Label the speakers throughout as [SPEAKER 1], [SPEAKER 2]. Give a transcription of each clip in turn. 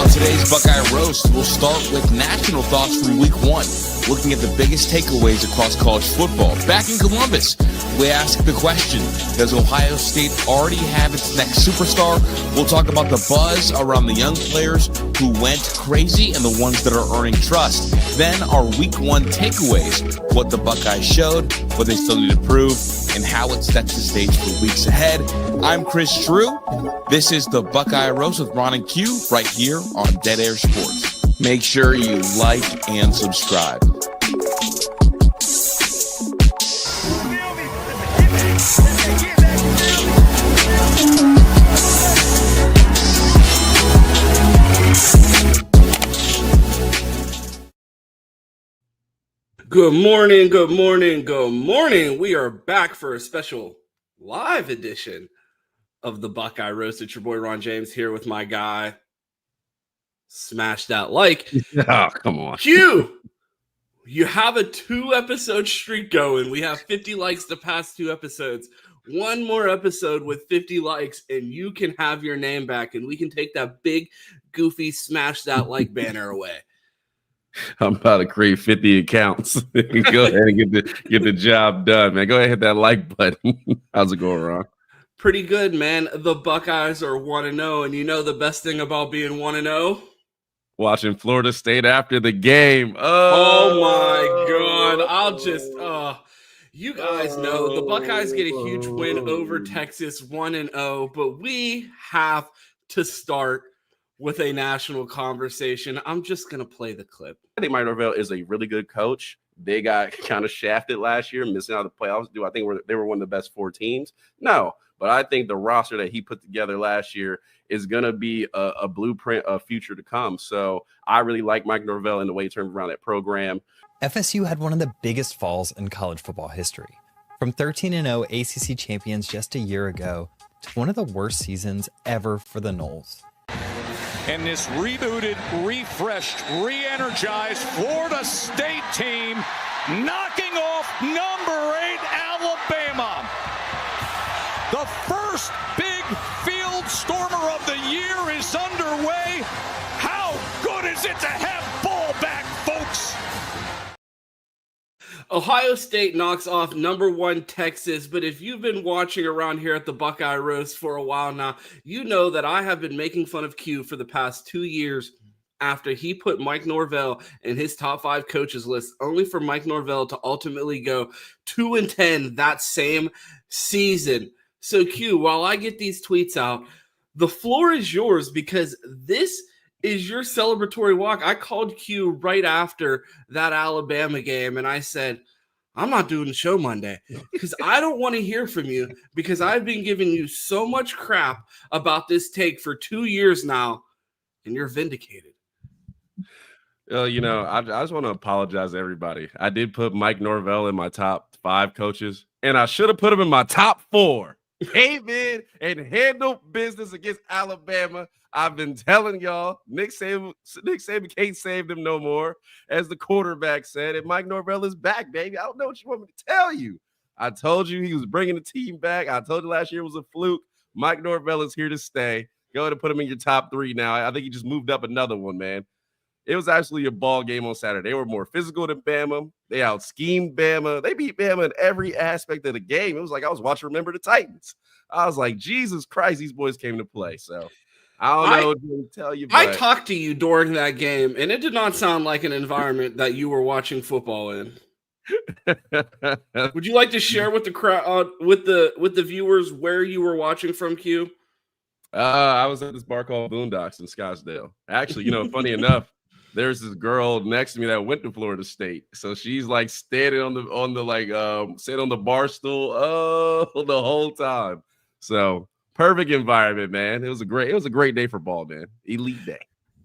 [SPEAKER 1] On today's Buckeye Roast, we'll start with national thoughts from week one, looking at the biggest takeaways across college football. Back in Columbus, we ask the question, does Ohio State already have its next superstar? We'll talk about the buzz around the young players who went crazy and the ones that are earning trust. Then our week one takeaways, what the Buckeyes showed, what they still need to prove, and how it sets the stage for weeks ahead. I'm Chris Drew. This is the Buckeye Roast with Ron and Q right here on Dead Air Sports. Make sure you like and subscribe.
[SPEAKER 2] Good morning, good morning, good morning. We are back for a special live edition of the Buckeye Roast. It's your boy Ron James here with my guy. Smash that like.
[SPEAKER 3] Oh, come on.
[SPEAKER 2] Q, you have a 2-episode streak going. We have 50 likes the past 2 episodes. One more episode with 50 likes, and you can have your name back, and we can take that big, goofy, smash that like banner away.
[SPEAKER 3] I'm about to create 50 accounts. Go ahead and get the job done, man. Go ahead and hit that like button. How's it going, Ron?
[SPEAKER 2] Pretty good, man. The Buckeyes are 1-0, and you know the best thing about being 1-0?
[SPEAKER 3] Watching Florida State after the game.
[SPEAKER 2] Oh my God. You guys know the Buckeyes get a huge win over Texas, 1-0, but we have to start with a national conversation. I'm just going to play the clip.
[SPEAKER 3] I think Mike Arvell is a really good coach. They got kind of shafted last year, missing out of the playoffs. Do I think they were one of the best 4 teams? No, but I think the roster that he put together last year is going to be a blueprint of future to come. So I really like Mike Norvell and the way he turned around that program.
[SPEAKER 4] FSU had one of the biggest falls in college football history. From 13-0 ACC champions just a year ago to one of the worst seasons ever for the Noles.
[SPEAKER 5] And this rebooted, refreshed, re-energized Florida State team knocking off number 8 Alabama. The first big field stormer of the year is underway. How good is it to have ball back, folks?
[SPEAKER 2] Ohio State knocks off number 1 Texas, but if you've been watching around here at the Buckeye Roast for a while now, you know that I have been making fun of Q for the past 2 years after he put Mike Norvell in his top 5 coaches list, only for Mike Norvell to ultimately go 2-10 that same season. So Q, while I get these tweets out, the floor is yours because this is your celebratory walk. I called Q right after that Alabama game, and I said, I'm not doing the show Monday because I don't want to hear from you because I've been giving you so much crap about this take for 2 years now, and you're vindicated.
[SPEAKER 3] I just want to apologize to everybody. I did put Mike Norvell in my top 5 coaches, and I should have put him in my top 4. Came in and handled business against Alabama. I've been telling y'all, Nick Saban can't save them no more, as the quarterback said, and Mike Norvell is back, baby. I don't know what you want me to tell you. I told you he was bringing the team back. I told you last year was a fluke. Mike Norvell is here to stay. Go ahead and put him in your top 3 now. I think he just moved up another one, man. It was actually a ball game on Saturday. They were more physical than Bama. They out-schemed Bama. They beat Bama in every aspect of the game. It was like I was watching Remember the Titans. I was like, Jesus Christ, these boys came to play. So I don't know what to tell you.
[SPEAKER 2] I talked to you during that game, and it did not sound like an environment that you were watching football in. Would you like to share with the crowd, with the viewers, where you were watching from, Q?
[SPEAKER 3] I was at this bar called Boondocks in Scottsdale. Actually, funny enough, there's this girl next to me that went to Florida State. So she's like standing on the sitting on the bar stool the whole time. So perfect environment, man. It was a great day for ball, man. Elite day.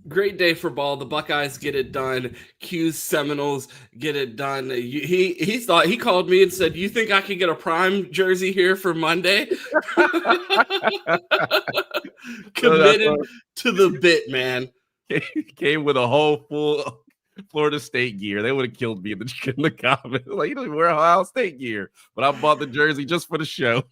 [SPEAKER 2] Great day for ball. The Buckeyes get it done. Q's Seminoles get it done. He called me and said, "You think I could get a Prime jersey here for Monday?" Committed to the bit, man.
[SPEAKER 3] Came with a whole full Florida State gear. They would have killed me in the comments. Like, you don't even wear Ohio State gear, but I bought the jersey just for the show.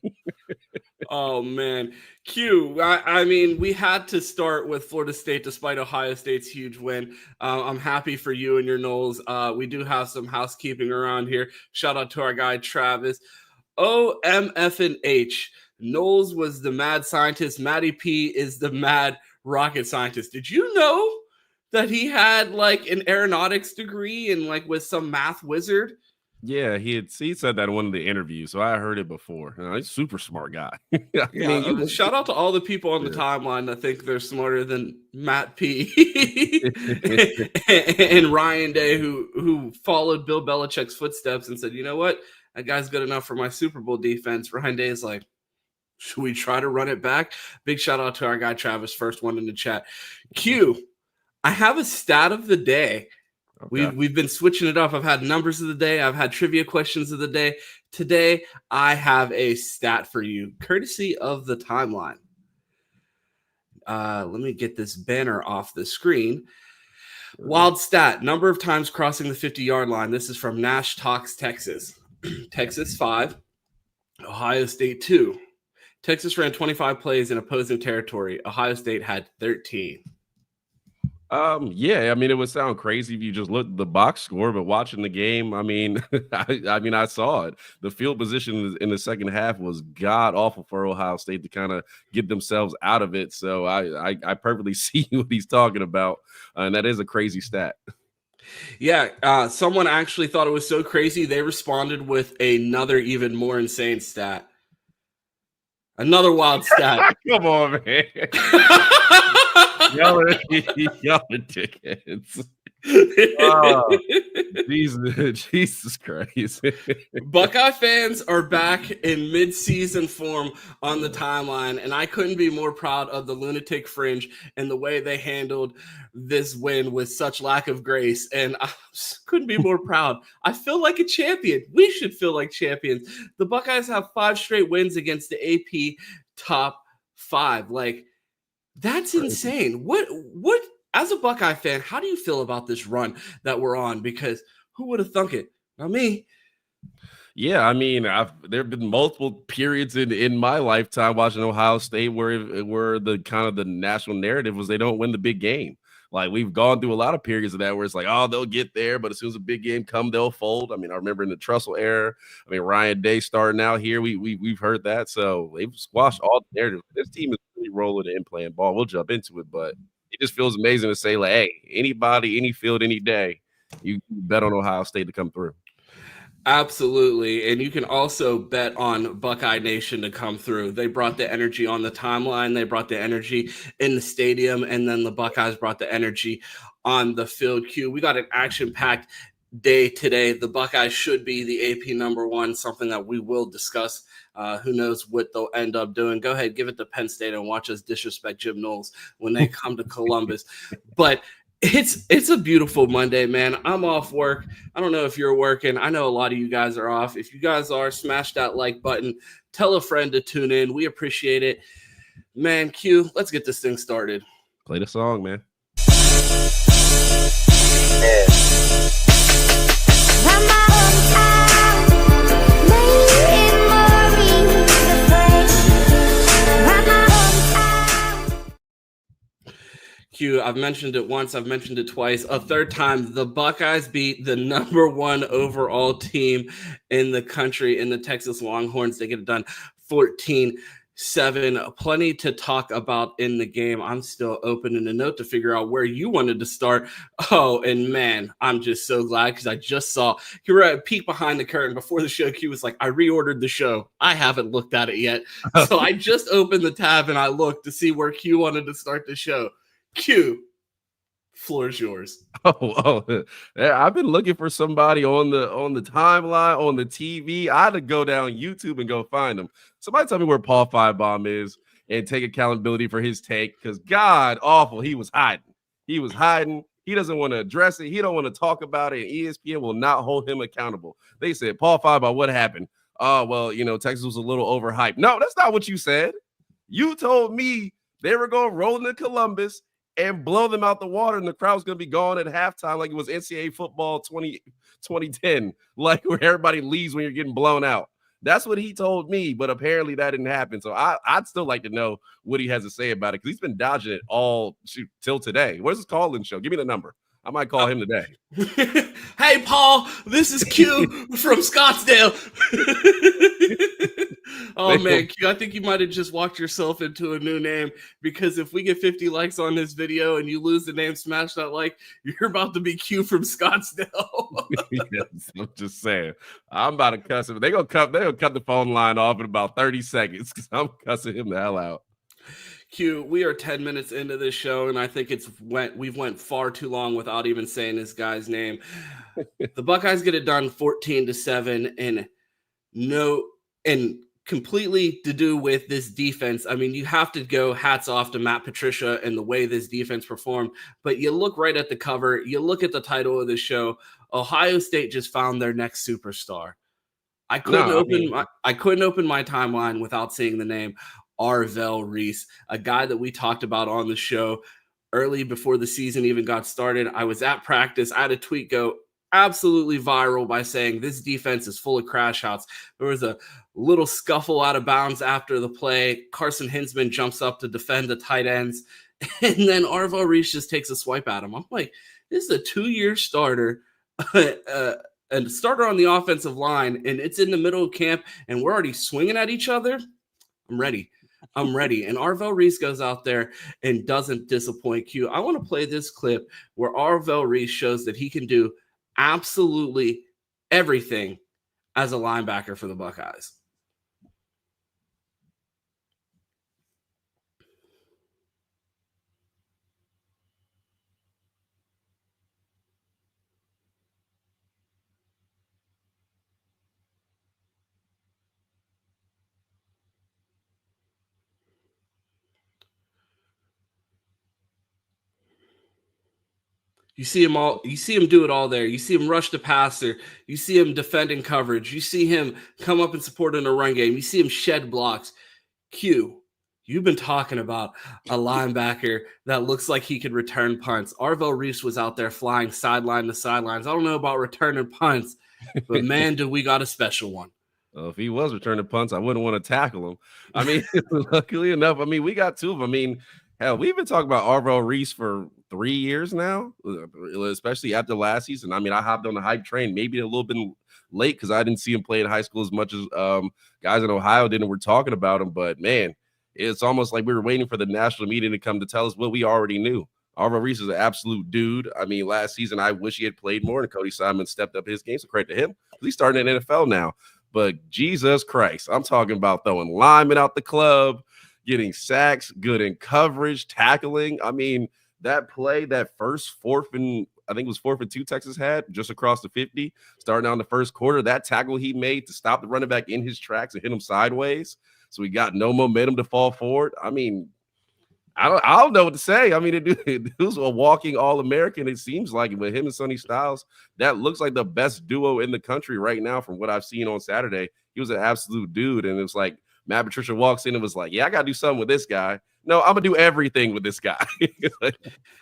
[SPEAKER 2] Oh, man. Q, I mean, we had to start with Florida State despite Ohio State's huge win. I'm happy for you and your Noles. We do have some housekeeping around here. Shout out to our guy, Travis. OMFNH. Knowles was the mad scientist. Matty P is the mad rocket scientist. Did you know that he had like an aeronautics degree and like was some math wizard?
[SPEAKER 3] Yeah, he said that in one of the interviews, so I heard it before. He's a super smart guy. I mean,
[SPEAKER 2] Shout out to all the people on the timeline that think they're smarter than Matt P and Ryan Day, who followed Bill Belichick's footsteps and said, you know what, that guy's good enough for my Super Bowl defense. Ryan Day is like, should we try to run it back? Big shout out to our guy Travis, first one in the chat. Q, I have a stat of the day. Okay. We've been switching it up. I've had numbers of the day. I've had trivia questions of the day. Today, I have a stat for you, courtesy of the timeline. Let me get this banner off the screen. Wild stat, number of times crossing the 50-yard line. This is from Nash Talks, Texas. Texas 5, Ohio State 2. Texas ran 25 plays in opposing territory. Ohio State had 13.
[SPEAKER 3] Yeah, I mean, it would sound crazy if you just looked at the box score, but watching the game, I mean, I saw it. The field position in the second half was god awful for Ohio State to kind of get themselves out of it. So I perfectly see what he's talking about, and that is a crazy stat.
[SPEAKER 2] Yeah, someone actually thought it was so crazy they responded with another even more insane stat. Another wild stat.
[SPEAKER 3] Come on, man. Y'all are dickheads. Oh, Jesus Christ.
[SPEAKER 2] Buckeye fans are back in mid-season form on the timeline, and I couldn't be more proud of the Lunatic Fringe and the way they handled this win with such lack of grace, and I couldn't be more proud. I feel like a champion. We should feel like champions. The Buckeyes have 5 straight wins against the AP top 5. Like, that's insane. What as a Buckeye fan, how do you feel about this run that we're on? Because who would have thunk it? Not me.
[SPEAKER 3] Yeah, I mean, there have been multiple periods in my lifetime watching Ohio State where the kind of the national narrative was they don't win the big game. Like, we've gone through a lot of periods of that where it's like, oh, they'll get there, but as soon as a big game come, they'll fold. I mean, I remember in the Trussell era, I mean, Ryan Day starting out here, we've heard that. So they've squashed all the narrative. This team is really rolling and playing ball. We'll jump into it, but it just feels amazing to say, like, hey, anybody, any field, any day, you bet on Ohio State to come through.
[SPEAKER 2] Absolutely. And you can also bet on Buckeye Nation to come through. They brought the energy on the timeline. They brought the energy in the stadium. And then the Buckeyes brought the energy on the field. Q, we got an action-packed day today. The Buckeyes should be the AP number 1, something that we will discuss. Who knows what they'll end up doing. Go ahead, give it to Penn State and watch us disrespect Jim Knowles when they come to Columbus. But it's a beautiful Monday, man. I'm off work. I don't know if you're working. I know a lot of you guys are off. If you guys are, smash that like button. Tell a friend to tune in. We appreciate it. Man, Q, let's get this thing started.
[SPEAKER 3] Play the song, man.
[SPEAKER 2] Q, I've mentioned it once, I've mentioned it twice, a third time. The Buckeyes beat the number 1 overall team in the country in the Texas Longhorns. They get it done 14-7. Plenty to talk about in the game. I'm still opening a note to figure out where you wanted to start. Oh, and man, I'm just so glad because I just saw you were at a peek behind the curtain before the show. Q was like, I reordered the show. I haven't looked at it yet. So I just opened the tab and I looked to see where Q wanted to start the show. Q, floor is yours.
[SPEAKER 3] Oh, I've been looking for somebody on the timeline, on the TV. I had to go down YouTube and go find them. Somebody tell me where Paul Finebaum is and take accountability for his take, because God awful, he was hiding. He was hiding. He doesn't want to address it. He don't want to talk about it. And ESPN will not hold him accountable. They said, Paul Finebaum, what happened? Oh, well, Texas was a little overhyped. No, that's not what you said. You told me they were going to roll into Columbus and blow them out the water, and the crowd's going to be gone at halftime like it was NCAA football 2010, like where everybody leaves when you're getting blown out. That's what he told me, but apparently that didn't happen. So I'd still like to know what he has to say about it, because he's been dodging it all till today. Where's his call-in show? Give me the number. I might call him today.
[SPEAKER 2] Hey, Paul, this is Q from Scottsdale. Oh, man, Q, I think you might have just walked yourself into a new name, because if we get 50 likes on this video and you lose the name Smash That Like, you're about to be Q from Scottsdale.
[SPEAKER 3] Yes, I'm just saying. I'm about to cuss him. They're gonna cut the phone line off in about 30 seconds, because I'm cussing him the hell out.
[SPEAKER 2] Q, we are 10 minutes into this show, and I think we've went far too long without even saying this guy's name. The Buckeyes get it done 14-7, and completely to do with this defense. I mean, you have to go hats off to Matt Patricia and the way this defense performed. But you look right at the cover, you look at the title of the show. Ohio State just found their next superstar. I couldn't open my timeline without seeing the name Arvell Reese, a guy that we talked about on the show early before the season even got started. I was at practice. I had a tweet go absolutely viral by saying this defense is full of crash outs. There was a little scuffle out of bounds after the play. Carson Hinsman jumps up to defend the tight ends, and then Arvell Reese just takes a swipe at him. I'm like, this is a 2-year starter, a starter on the offensive line, and it's in the middle of camp, and we're already swinging at each other. I'm ready. And Arvell Reese goes out there and doesn't disappoint. Q, I want to play this clip where Arvell Reese shows that he can do absolutely everything as a linebacker for the Buckeyes. You see him do it all there. You see him rush the passer. You see him defending coverage. You see him come up and support in a run game. You see him shed blocks. Q, you've been talking about a linebacker that looks like he could return punts. Arvell Reese was out there flying sideline to sidelines. I don't know about returning punts, but man, do we got a special one.
[SPEAKER 3] Well, if he was returning punts, I wouldn't want to tackle him. I mean, luckily enough, I mean, we got two of them. I mean, hell, we've been talking about Arvell Reese for 3 years now, especially after last season. I mean, I hopped on the hype train, maybe a little bit late because I didn't see him play in high school as much as guys in Ohio did, and we're talking about him. But, man, it's almost like we were waiting for the national media to come to tell us what we already knew. Arvell Reese is an absolute dude. I mean, last season, I wish he had played more, and Cody Simon stepped up his game, so credit to him. He's starting in the NFL now. But Jesus Christ, I'm talking about throwing linemen out the club, getting sacks, good in coverage, tackling. I mean, that play, that first fourth and 2 Texas had just across the 50, starting out in the first quarter, that tackle he made to stop the running back in his tracks and hit him sideways. So he got no momentum to fall forward. I mean, I don't know what to say. I mean, it was a walking All-American. It seems like with him and Sonny Styles, that looks like the best duo in the country right now from what I've seen on Saturday. He was an absolute dude. And it was like Matt Patricia walks in and was like, yeah, I got to do something with this guy. No, I'm going to do everything with this guy.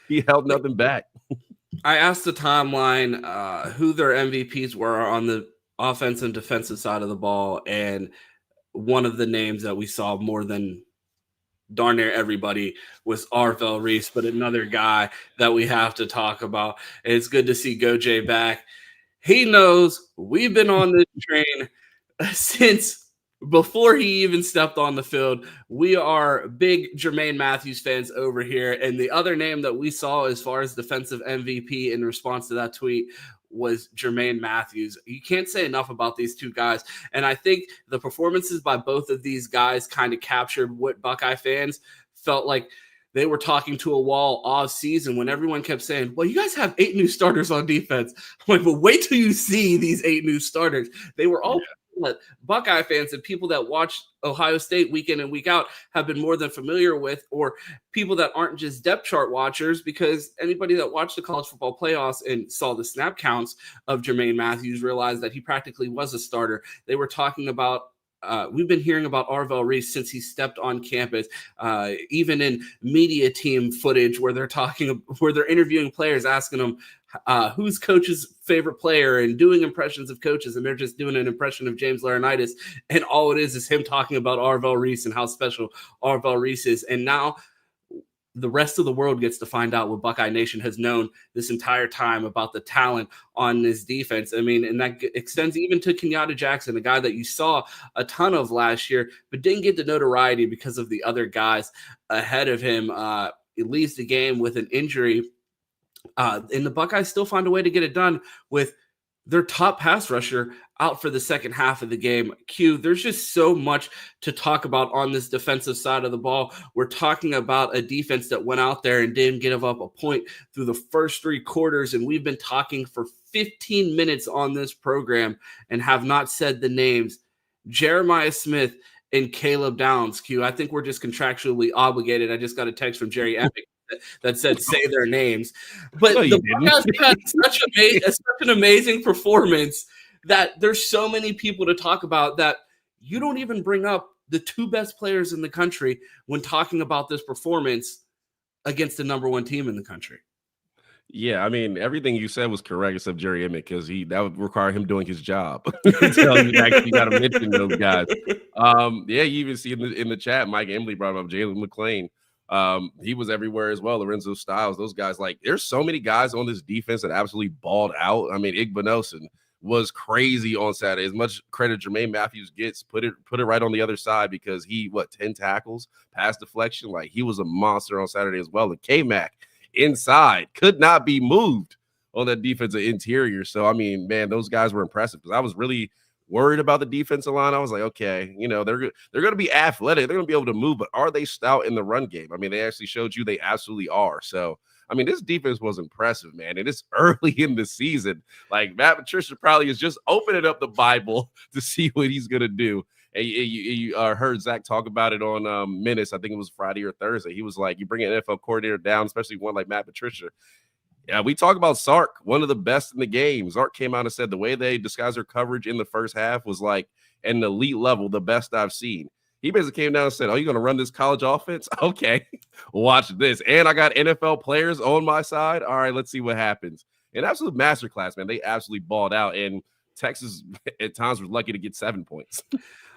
[SPEAKER 3] He held nothing back.
[SPEAKER 2] I asked the timeline who their MVPs were on the offensive and defensive side of the ball, and one of the names that we saw more than darn near everybody was Arvell Reese, but another guy that we have to talk about. And it's good to see Goj back. He knows we've been on this train since before he even stepped on the field. We are big Jermaine Matthews fans over here. And the other name that we saw as far as defensive MVP in response to that tweet was Jermaine Matthews. You can't say enough about these two guys. And I think the performances by both of these guys kind of captured what Buckeye fans felt like they were talking to a wall all season when everyone kept saying, well, you guys have 8 new starters on defense. I'm like, well, wait till you see these 8 new starters. They were all Buckeye fans and people that watch Ohio State week in and week out have been more than familiar with, or people that aren't just depth chart watchers, because anybody that watched the college football playoffs and saw the snap counts of Jermaine Matthews realized that he practically was a starter. They were talking about we've been hearing about Arvell Reese since he stepped on campus, even in media team footage where they're interviewing players, asking them, who's coach's favorite player and doing impressions of coaches, and they're just doing an impression of James Laurinaitis, and all it is him talking about Arvell Reese and how special Arvell Reese is. And now the rest of the world gets to find out what Buckeye Nation has known this entire time about the talent on this defense. I mean, and that extends even to Kenyatta Jackson, a guy that you saw a ton of last year, but didn't get the notoriety because of the other guys ahead of him. He leaves the game with an injury. And the Buckeyes still find a way to get it done with their top pass rusher out for the second half of the game. Q, there's just so much to talk about on this defensive side of the ball. We're talking about a defense that went out there and didn't give up a point through the first 3 quarters, and we've been talking for 15 minutes on this program and have not said the names Jeremiah Smith and Caleb Downs. Q, I think we're just contractually obligated. I just got a text from Jerry Epic that said say their names. But the Buckeyes had such an amazing performance that there's so many people to talk about that you don't even bring up the 2 best players in the country when talking about this performance against the number 1 team in the country.
[SPEAKER 3] Yeah, I mean, everything you said was correct except Jerry Emmett, because that would require him doing his job. Telling you actually got to mention those guys. Yeah, you even see in the chat, Mike Emily brought up Jalen McClain. He was everywhere as well. Lorenzo Styles, those guys. Like, there's so many guys on this defense that absolutely balled out. I mean, Igbenogson was crazy on Saturday. As much credit Jermaine Matthews gets, put it right on the other side, because he 10 tackles, pass deflection. Like, he was a monster on Saturday as well. And K-Mac inside could not be moved on that defensive interior. So, I mean, man, those guys were impressive, because I was really worried about the defensive line. I was like, okay, they're going to be athletic. They're going to be able to move, but are they stout in the run game? I mean, they actually showed you they absolutely are. So, I mean, this defense was impressive, man. And it's early in the season. Like, Matt Patricia probably is just opening up the Bible to see what he's going to do. And you heard Zach talk about it on Minutes. I think it was Friday or Thursday. He was like, you bring an NFL coordinator down, especially one like Matt Patricia. Yeah, we talk about Sark, one of the best in the game. Sark came out and said the way they disguised their coverage in the first half was like at an elite level, the best I've seen. He basically came down and said, oh, you're going to run this college offense? Okay, watch this. And I got NFL players on my side. All right, let's see what happens. An absolute masterclass, man. They absolutely balled out. And Texas at times was lucky to get 7 points.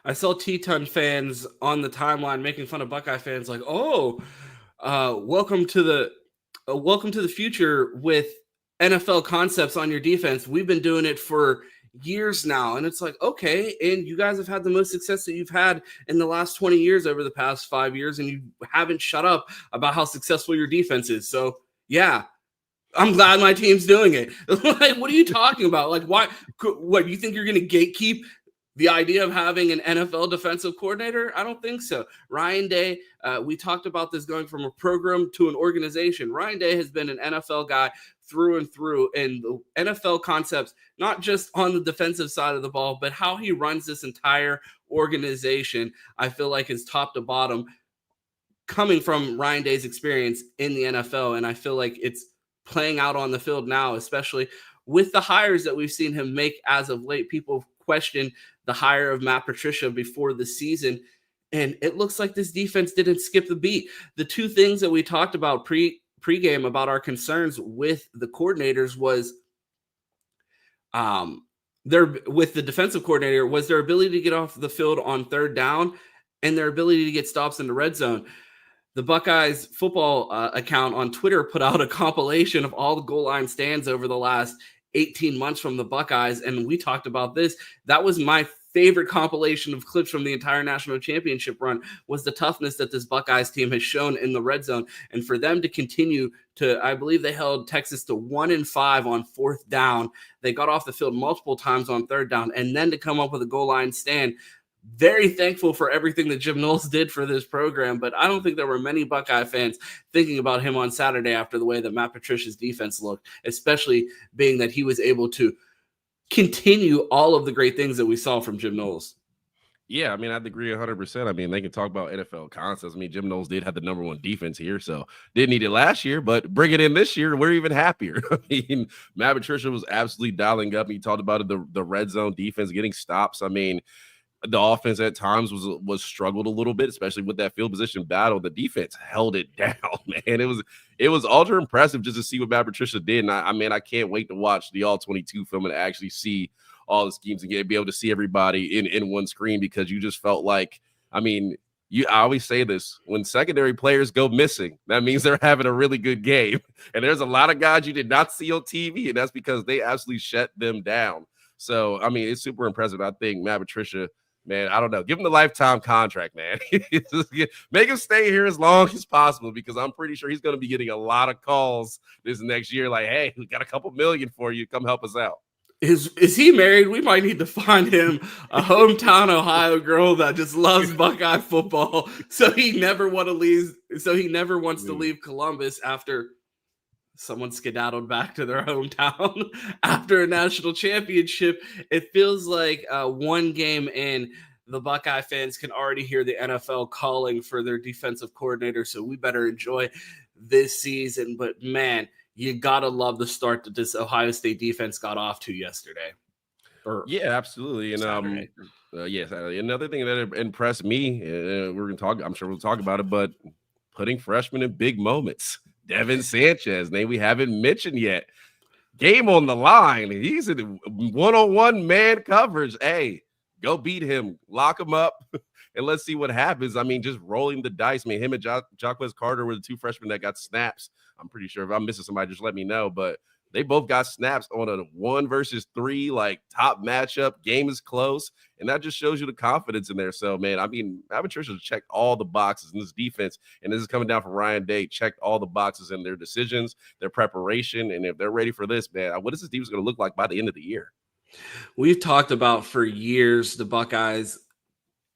[SPEAKER 2] I saw T-Ton fans on the timeline making fun of Buckeye fans like, welcome to the future with NFL concepts on your defense. We've been doing it for years now. And it's like, okay, and you guys have had the most success that you've had in the last 20 years over the past 5 years, and you haven't shut up about how successful your defense is. So, yeah, I'm glad my team's doing it. Like, what are you talking about? Like, what, you think you're going to gatekeep the idea of having an NFL defensive coordinator? I don't think so. Ryan Day, we talked about this going from a program to an organization. Ryan Day has been an NFL guy through and through, and the NFL concepts, not just on the defensive side of the ball, but how he runs this entire organization, I feel like is top to bottom coming from Ryan Day's experience in the NFL. And I feel like it's playing out on the field now, especially with the hires that we've seen him make as of late. People question the hire of Matt Patricia before the season, and it looks like this defense didn't skip the beat. The 2 things that we talked about pregame about our concerns with the coordinators was with the defensive coordinator was their ability to get off the field on 3rd down and their ability to get stops in the red zone. The Buckeyes football account on Twitter put out a compilation of all the goal line stands over the last 18 months from the Buckeyes, and we talked about this. That was my favorite compilation of clips from the entire national championship run, was the toughness that this Buckeyes team has shown in the red zone. And for them to continue to, I believe they held Texas to 1-5 on 4th down. They got off the field multiple times on 3rd down, and then to come up with a goal line stand. Very thankful for everything that Jim Knowles did for this program, but I don't think there were many Buckeye fans thinking about him on Saturday after the way that Matt Patricia's defense looked, especially being that he was able to continue all of the great things that we saw from Jim Knowles.
[SPEAKER 3] Yeah, I mean, I'd agree 100%. I mean, they can talk about NFL concepts. I mean, Jim Knowles did have the number 1 defense here, so didn't need it last year, but bring it in this year, we're even happier. I mean, Matt Patricia was absolutely dialing up. He talked about the red zone defense, getting stops. I mean, the offense at times was struggled a little bit, especially with that field position battle. The defense held it down, man. It was ultra impressive just to see what Patricia did. And I can't wait to watch the All 22 film and actually see all the schemes and be able to see everybody in one screen, because you just felt like, I always say this, when secondary players go missing, that means they're having a really good game. And there's a lot of guys you did not see on TV, and that's because they absolutely shut them down. So, it's super impressive. I think Matt Patricia, man, I don't know. Give him the lifetime contract, man. Make him stay here as long as possible, because I'm pretty sure he's going to be getting a lot of calls this next year. Like, hey, we got a couple million for you. Come help us out.
[SPEAKER 2] Is he married? We might need to find him a hometown Ohio girl that just loves Buckeye football. So he never wants to leave Columbus after someone skedaddled back to their hometown after a national championship. It feels like one game in, the Buckeye fans can already hear the NFL calling for their defensive coordinator. So we better enjoy this season. But man, you got to love the start that this Ohio State defense got off to yesterday.
[SPEAKER 3] Yeah, absolutely. And yes, another thing that impressed me, I'm sure we'll talk about it, but putting freshmen in big moments. Devin Sanchez, name we haven't mentioned yet. Game on the line. He's in one-on-one man coverage. Hey, go beat him, lock him up, and let's see what happens. Just rolling the dice. Him and Jaquez Carter were the two freshmen that got snaps. I'm pretty sure if I'm missing somebody, just let me know. But they both got snaps on a 1 versus 3, like, top matchup. Game is close, and that just shows you the confidence in there. So, man, Patricia checked all the boxes in this defense, and this is coming down from Ryan Day, checked all the boxes in their decisions, their preparation, and if they're ready for this, man, what is this defense going to look like by the end of the year?
[SPEAKER 2] We've talked about for years the Buckeyes'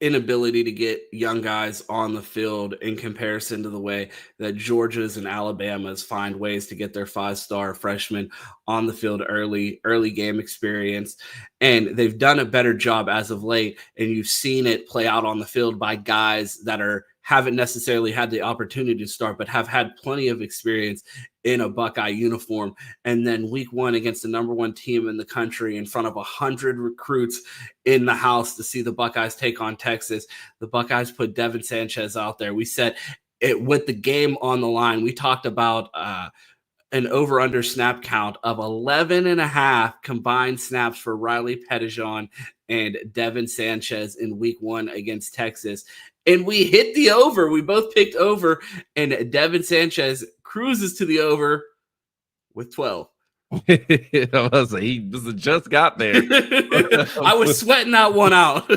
[SPEAKER 2] inability to get young guys on the field in comparison to the way that Georgia's and Alabama's find ways to get their 5-star freshmen on the field early game experience. And they've done a better job as of late. And you've seen it play out on the field by guys that haven't necessarily had the opportunity to start, but have had plenty of experience in a Buckeye uniform. And then week 1 against the number 1 team in the country in front of 100 recruits in the house to see the Buckeyes take on Texas. The Buckeyes put Devin Sanchez out there. We said it with the game on the line. We talked about an over-under snap count of 11.5 combined snaps for Riley Pettijohn and Devin Sanchez in week 1 against Texas. And we hit the over. We both picked over, and Devin Sanchez cruises to the over with 12.
[SPEAKER 3] He just got there.
[SPEAKER 2] I was sweating that one out.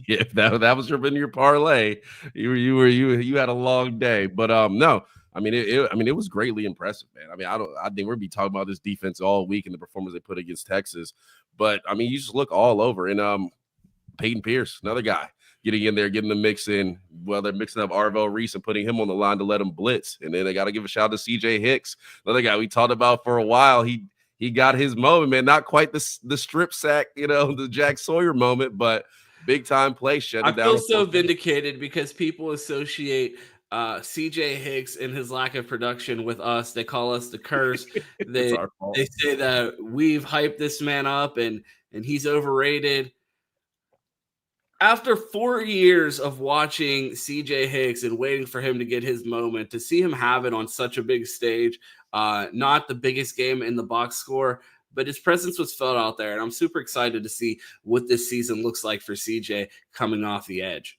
[SPEAKER 3] Yeah, that was your parlay. You had a long day, but no. It was greatly impressive, man. I think we're gonna be talking about this defense all week and the performance they put against Texas. But you just look all over, and Peyton Pierce, another guy, getting in there, getting the mix in. Well, they're mixing up Arvell Reese and putting him on the line to let him blitz. And then they got to give a shout out to CJ Hicks, another guy we talked about for a while. He got his moment, man. Not quite the strip sack, the Jack Sawyer moment, but big time play.
[SPEAKER 2] I feel so vindicated because people associate CJ Hicks and his lack of production with us. They call us the curse. They say that we've hyped this man up and he's overrated. After 4 years of watching CJ Hicks and waiting for him to get his moment, to see him have it on such a big stage, not the biggest game in the box score, but his presence was felt out there. And I'm super excited to see what this season looks like for CJ coming off the edge.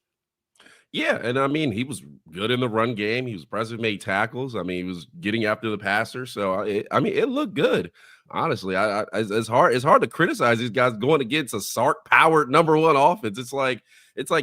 [SPEAKER 3] Yeah, and he was good in the run game. He was present, made tackles. He was getting after the passer. So it looked good. Honestly, it's hard to criticize these guys going against a Sark-powered number 1 offense. It's like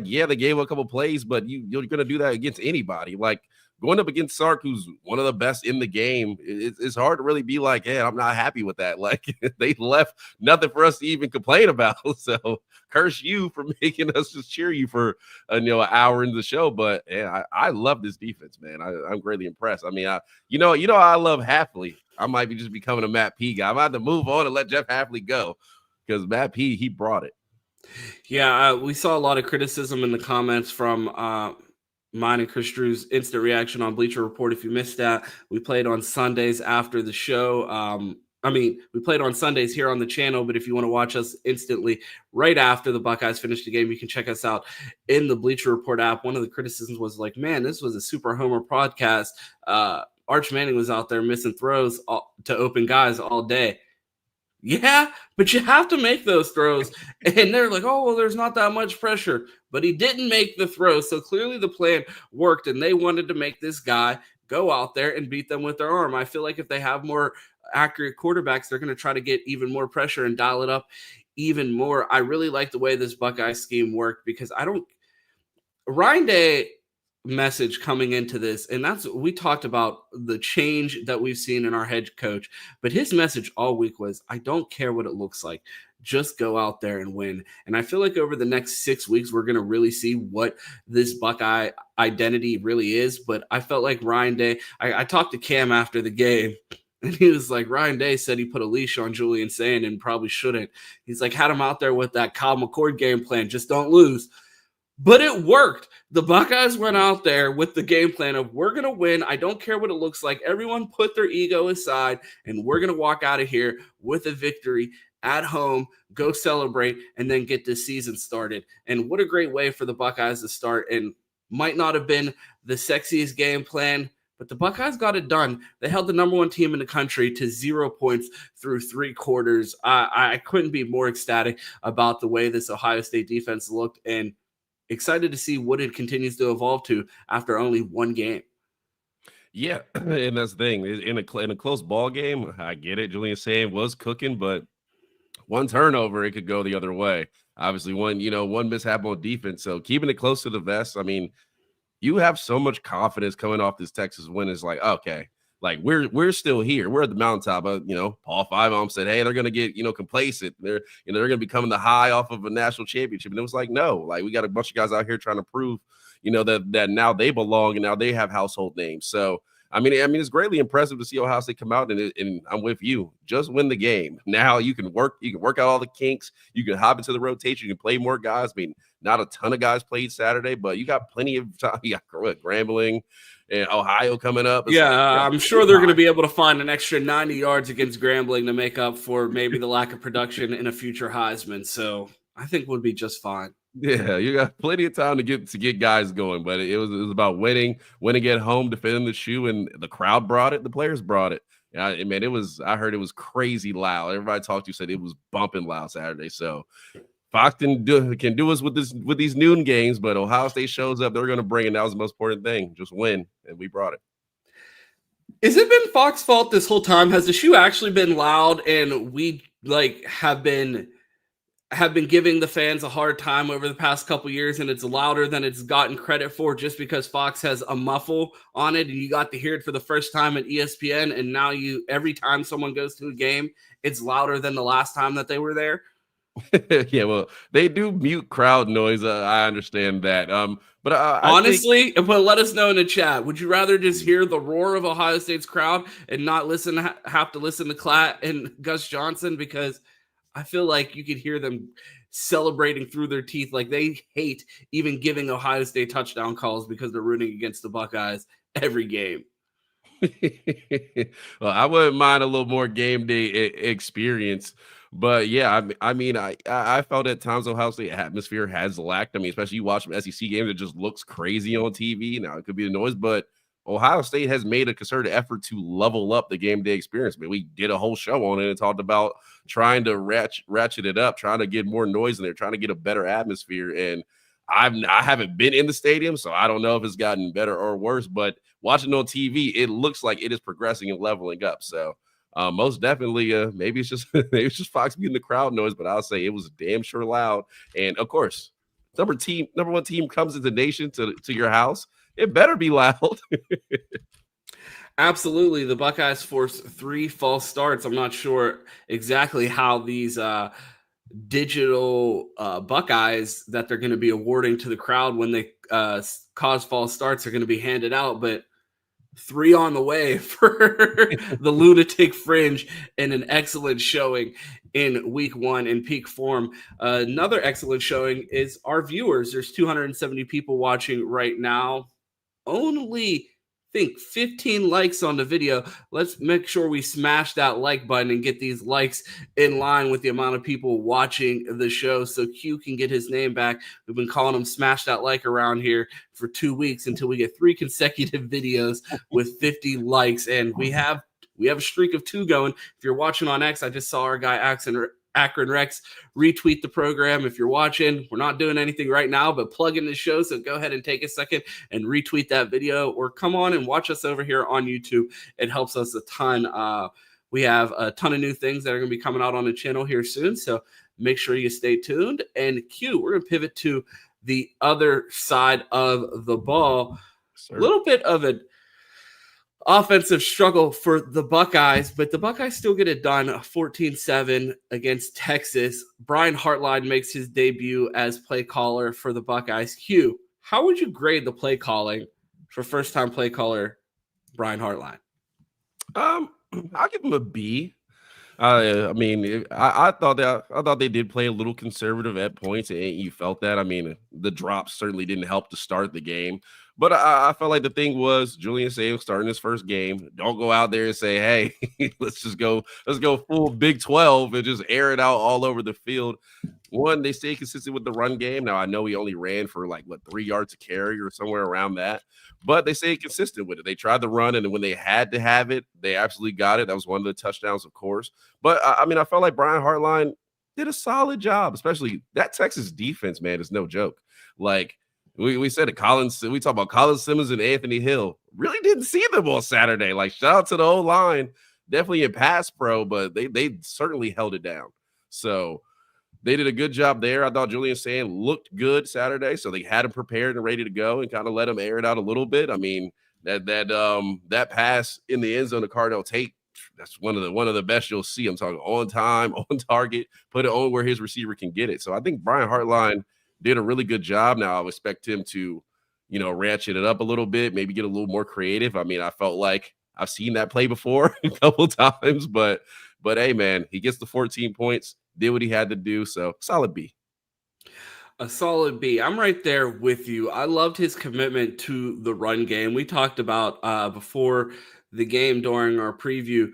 [SPEAKER 3] yeah, they gave a couple plays, but you're going to do that against anybody. Like going up against Sark, who's one of the best in the game, it's hard to really be like, hey, I'm not happy with that. Like they left nothing for us to even complain about. So curse you for making us just cheer you for an hour into the show. But yeah, I love this defense, man. I'm greatly impressed. I love Hafley. I might be just becoming a Matt P guy. I'm about to move on and let Jeff Hafley go because Matt P, he brought it.
[SPEAKER 2] Yeah, we saw a lot of criticism in the comments from mine and Chris Drew's instant reaction on Bleacher Report. If you missed that, we played on Sundays after the show. I mean, we played on Sundays here on the channel, but if you want to watch us instantly right after the Buckeyes finish the game, you can check us out in the Bleacher Report app. One of the criticisms was like, man, this was a super homer podcast. Arch Manning was out there missing throws to open guys all day. Yeah, but you have to make those throws. And they're like, oh, well, there's not that much pressure. But he didn't make the throw. So clearly the plan worked, and they wanted to make this guy go out there and beat them with their arm. I feel like if they have more accurate quarterbacks, they're going to try to get even more pressure and dial it up even more. I really like the way this Buckeye scheme worked because Ryan Day message coming into this, and we talked about the change that we've seen in our head coach, but his message all week was, I don't care what it looks like, just go out there and win. And I feel like over the next 6 weeks we're going to really see what this Buckeye identity really is. But I felt like Ryan Day, I talked to Cam after the game, and he was like, Ryan Day said he put a leash on Julian Sayin and probably shouldn't. He's like, had him out there with that Kyle McCord game plan, just don't lose. But it worked. The Buckeyes went out there with the game plan of, we're going to win. I don't care what it looks like. Everyone put their ego aside, and we're going to walk out of here with a victory at home, go celebrate, and then get this season started. And what a great way for the Buckeyes to start. And might not have been the sexiest game plan, but the Buckeyes got it done. They held the number one team in the country to 0 points through 3 quarters. I couldn't be more ecstatic about the way this Ohio State defense looked, and excited to see what it continues to evolve to after only one game.
[SPEAKER 3] Yeah, and that's the thing. In a close ball game, I get it. Julian Sayin was cooking, but one turnover, it could go the other way. Obviously, one mishap on defense. So keeping it close to the vest, I mean, you have so much confidence coming off this Texas win. It's like, okay, like we're still here. We're at the mountaintop. Paul Finebaum said, hey, they're going to get, complacent. They're going to be coming the high off of a national championship. And it was like, no, like we got a bunch of guys out here trying to prove, that now they belong and now they have household names. So, I mean, it's greatly impressive to see Ohio State come out and I'm with you. Just win the game. Now you can work out all the kinks. You can hop into the rotation. You can play more guys. I mean, not a ton of guys played Saturday, but you got plenty of time. You got Grambling and Ohio coming up.
[SPEAKER 2] I'm sure they're going to be able to find an extra 90 yards against Grambling to make up for maybe the lack of production in a future Heisman. So I think we'll be just fine.
[SPEAKER 3] Yeah, you got plenty of time to get guys going, but it was about winning at home, defending the shoe, and the crowd brought it. The players brought it. Yeah, I heard it was crazy loud. Everybody I talked to said it was bumping loud Saturday. So Fox can do us with these noon games, but Ohio State shows up. They're going to bring it. That was the most important thing. Just win, and we brought it.
[SPEAKER 2] Has it been Fox's fault this whole time? Has the shoe actually been loud, and we have been giving the fans a hard time over the past couple years, and it's louder than it's gotten credit for just because Fox has a muffle on it and you got to hear it for the first time at ESPN, and now every time someone goes to a game, it's louder than the last time that they were there?
[SPEAKER 3] Yeah, well, they do mute crowd noise. I understand that. But
[SPEAKER 2] honestly, let us know in the chat. Would you rather just hear the roar of Ohio State's crowd and not have to listen to Klatt and Gus Johnson? Because I feel like you could hear them celebrating through their teeth. Like they hate even giving Ohio State touchdown calls because they're rooting against the Buckeyes every game.
[SPEAKER 3] Well, I wouldn't mind a little more game day experience. But yeah, I felt at times Ohio State atmosphere has lacked. I mean, especially you watch some SEC games, it just looks crazy on TV. Now it could be the noise, but Ohio State has made a concerted effort to level up the game day experience. I mean, we did a whole show on it and talked about trying to ratchet it up, trying to get more noise in there, trying to get a better atmosphere. And I haven't been in the stadium, so I don't know if it's gotten better or worse. But watching on TV, it looks like it is progressing and leveling up. So most definitely, maybe it's just Fox getting the crowd noise, but I'll say it was damn sure loud. And of course, number one team comes into the nation to your house. It better be loud.
[SPEAKER 2] Absolutely. The Buckeyes forced 3 false starts. I'm not sure exactly how these digital Buckeyes that they're going to be awarding to the crowd when they cause false starts are going to be handed out, but 3 on the way for the Lunatic Fringe and an excellent showing in week 1 in peak form. Another excellent showing is our viewers. There's 270 people watching right now. Only think 15 likes on the video. Let's make sure we smash that like button and get these likes in line with the amount of people watching the show so Q can get his name back. We've been calling him Smash That Like around here for 2 weeks until we get 3 consecutive videos with 50 likes. And we have a streak of 2 going. If you're watching on X, I just saw our guy Akron Rex retweet the program. If you're watching, we're not doing anything right now, but plug in the show. So go ahead and take a second and retweet that video, or come on and watch us over here on YouTube. It helps us a ton. We have a ton of new things that are going to be coming out on the channel here soon. So make sure you stay tuned. And Q, we're going to pivot to the other side of the ball. A little bit of an offensive struggle for the Buckeyes, but the Buckeyes still get it done 14-7 against Texas. Brian Hartline makes his debut as play caller for the Buckeyes. Hugh, how would you grade the play calling for first-time play caller Brian Hartline?
[SPEAKER 3] I'll give him a B. I mean, I thought they did play a little conservative at points, and you felt that. I mean, the drops certainly didn't help to start the game. But I felt like the thing was Julian Sayin starting his first game. Don't go out there and say, hey, let's go full Big 12 and just air it out all over the field. One, they stayed consistent with the run game. Now, I know he only ran for 3 yards a carry or somewhere around that. But they stayed consistent with it. They tried to run, and when they had to have it, they absolutely got it. That was one of the touchdowns, of course. But, I mean, I felt like Brian Hartline did a solid job, especially that Texas defense, man, is no joke. We said it, we talk about Colin Simmons and Anthony Hill. Really didn't see them on Saturday. Shout out to the O-line, definitely in pass pro, but they certainly held it down. So they did a good job there. I thought Julian Sayin looked good Saturday, so they had him prepared and ready to go and kind of let him air it out a little bit. I mean, that pass in the end zone to Cardell Tate, that's one of the best you'll see. I'm talking on time, on target, put it on where his receiver can get it. So I think Brian Hartline did a really good job. Now I would expect him to, ratchet it up a little bit, maybe get a little more creative. I mean, I felt like I've seen that play before a couple times, but hey, man, he gets the 14 points, did what he had to do. So solid B.
[SPEAKER 2] A solid B. I'm right there with you. I loved his commitment to the run game. We talked about before the game during our preview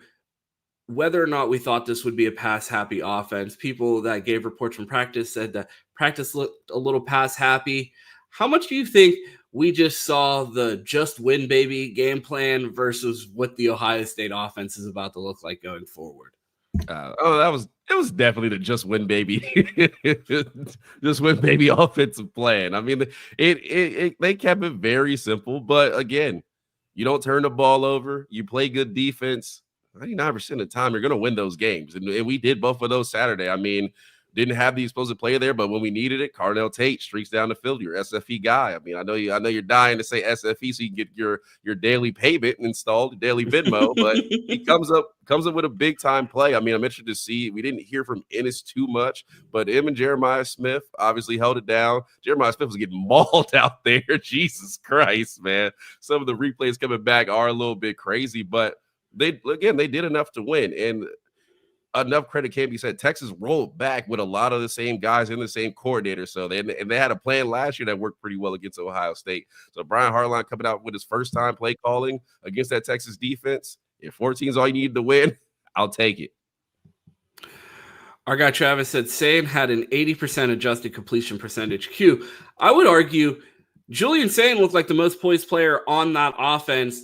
[SPEAKER 2] whether or not we thought this would be a pass-happy offense. People that gave reports from practice said that practice looked a little pass-happy. How much do you think we just saw the just win, baby game plan versus what the Ohio State offense is about to look like going forward?
[SPEAKER 3] It was definitely the just win, baby, just win, baby offensive plan. I mean, they kept it very simple, but again, you don't turn the ball over. You play good defense. 99% of the time, you're going to win those games. And we did both of those Saturday. I mean, didn't have the explosive player there, but when we needed it, Cardell Tate streaks down the field, your SFE guy. I mean, I know you're dying to say SFE so you can get your daily payment installed, daily Venmo, but he comes up with a big time play. I mean, I'm interested to see. We didn't hear from Ennis too much, but him and Jeremiah Smith obviously held it down. Jeremiah Smith was getting mauled out there. Jesus Christ, man. Some of the replays coming back are a little bit crazy, but they did enough to win, and enough credit can be said. Texas rolled back with a lot of the same guys and the same coordinator, so they had a plan last year that worked pretty well against Ohio State. So Brian Hartline coming out with his first time play calling against that Texas defense. If 14 is all you need to win, I'll take it.
[SPEAKER 2] Our guy Travis said Sayin had an 80% adjusted completion percentage. Q, I would argue Julian Sayin looked like the most poised player on that offense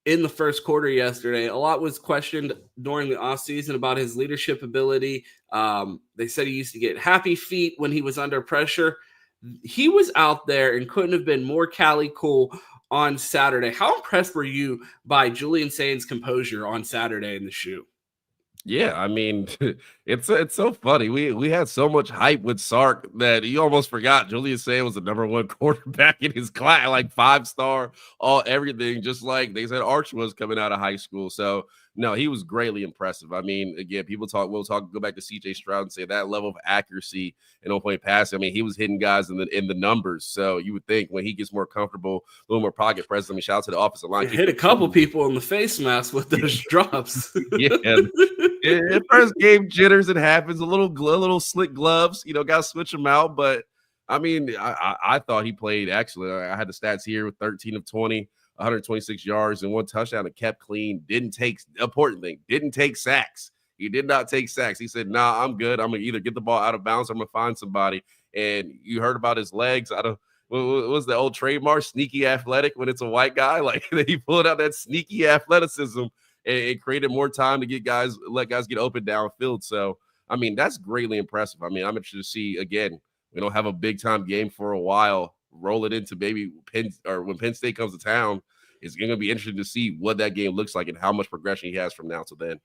[SPEAKER 2] in the first quarter yesterday. A lot was questioned during the offseason about his leadership ability. They said he used to get happy feet when he was under pressure. He was out there and couldn't have been more Cali cool on Saturday. How impressed were you by Julian Sayin's composure on Saturday in the shoe?
[SPEAKER 3] Yeah, I mean, it's so funny. We had so much hype with Sark that you almost forgot Julian Sayin was the number one quarterback in his class, like 5-star, everything, just like they said Arch was coming out of high school. So no, he was greatly impressive. I mean, again, we'll go back to CJ Stroud and say that level of accuracy and on-point passing. I mean, he was hitting guys in the numbers. So you would think when he gets more comfortable, a little more pocket presence. I mean, shout out to the offensive line.
[SPEAKER 2] Hit a couple people in the face mask with those drops.
[SPEAKER 3] Yeah. In first game jitters, it happens. A little slick gloves, got to switch them out. But I mean, I thought he played excellent. I had the stats here with 13 of 20, 126 yards and 1 touchdown and kept clean. Didn't take sacks. He did not take sacks. He said, nah, I'm good. I'm going to either get the ball out of bounds or I'm going to find somebody. And you heard about his legs. What was the old trademark? Sneaky athletic when it's a white guy. Like, he pulled out that sneaky athleticism and created more time to let guys get open downfield. So, I mean, that's greatly impressive. I mean, I'm interested to see, again, we don't have a big-time game for a while. Roll it into maybe when Penn State comes to town. It's going to be interesting to see what that game looks like and how much progression he has from now to then.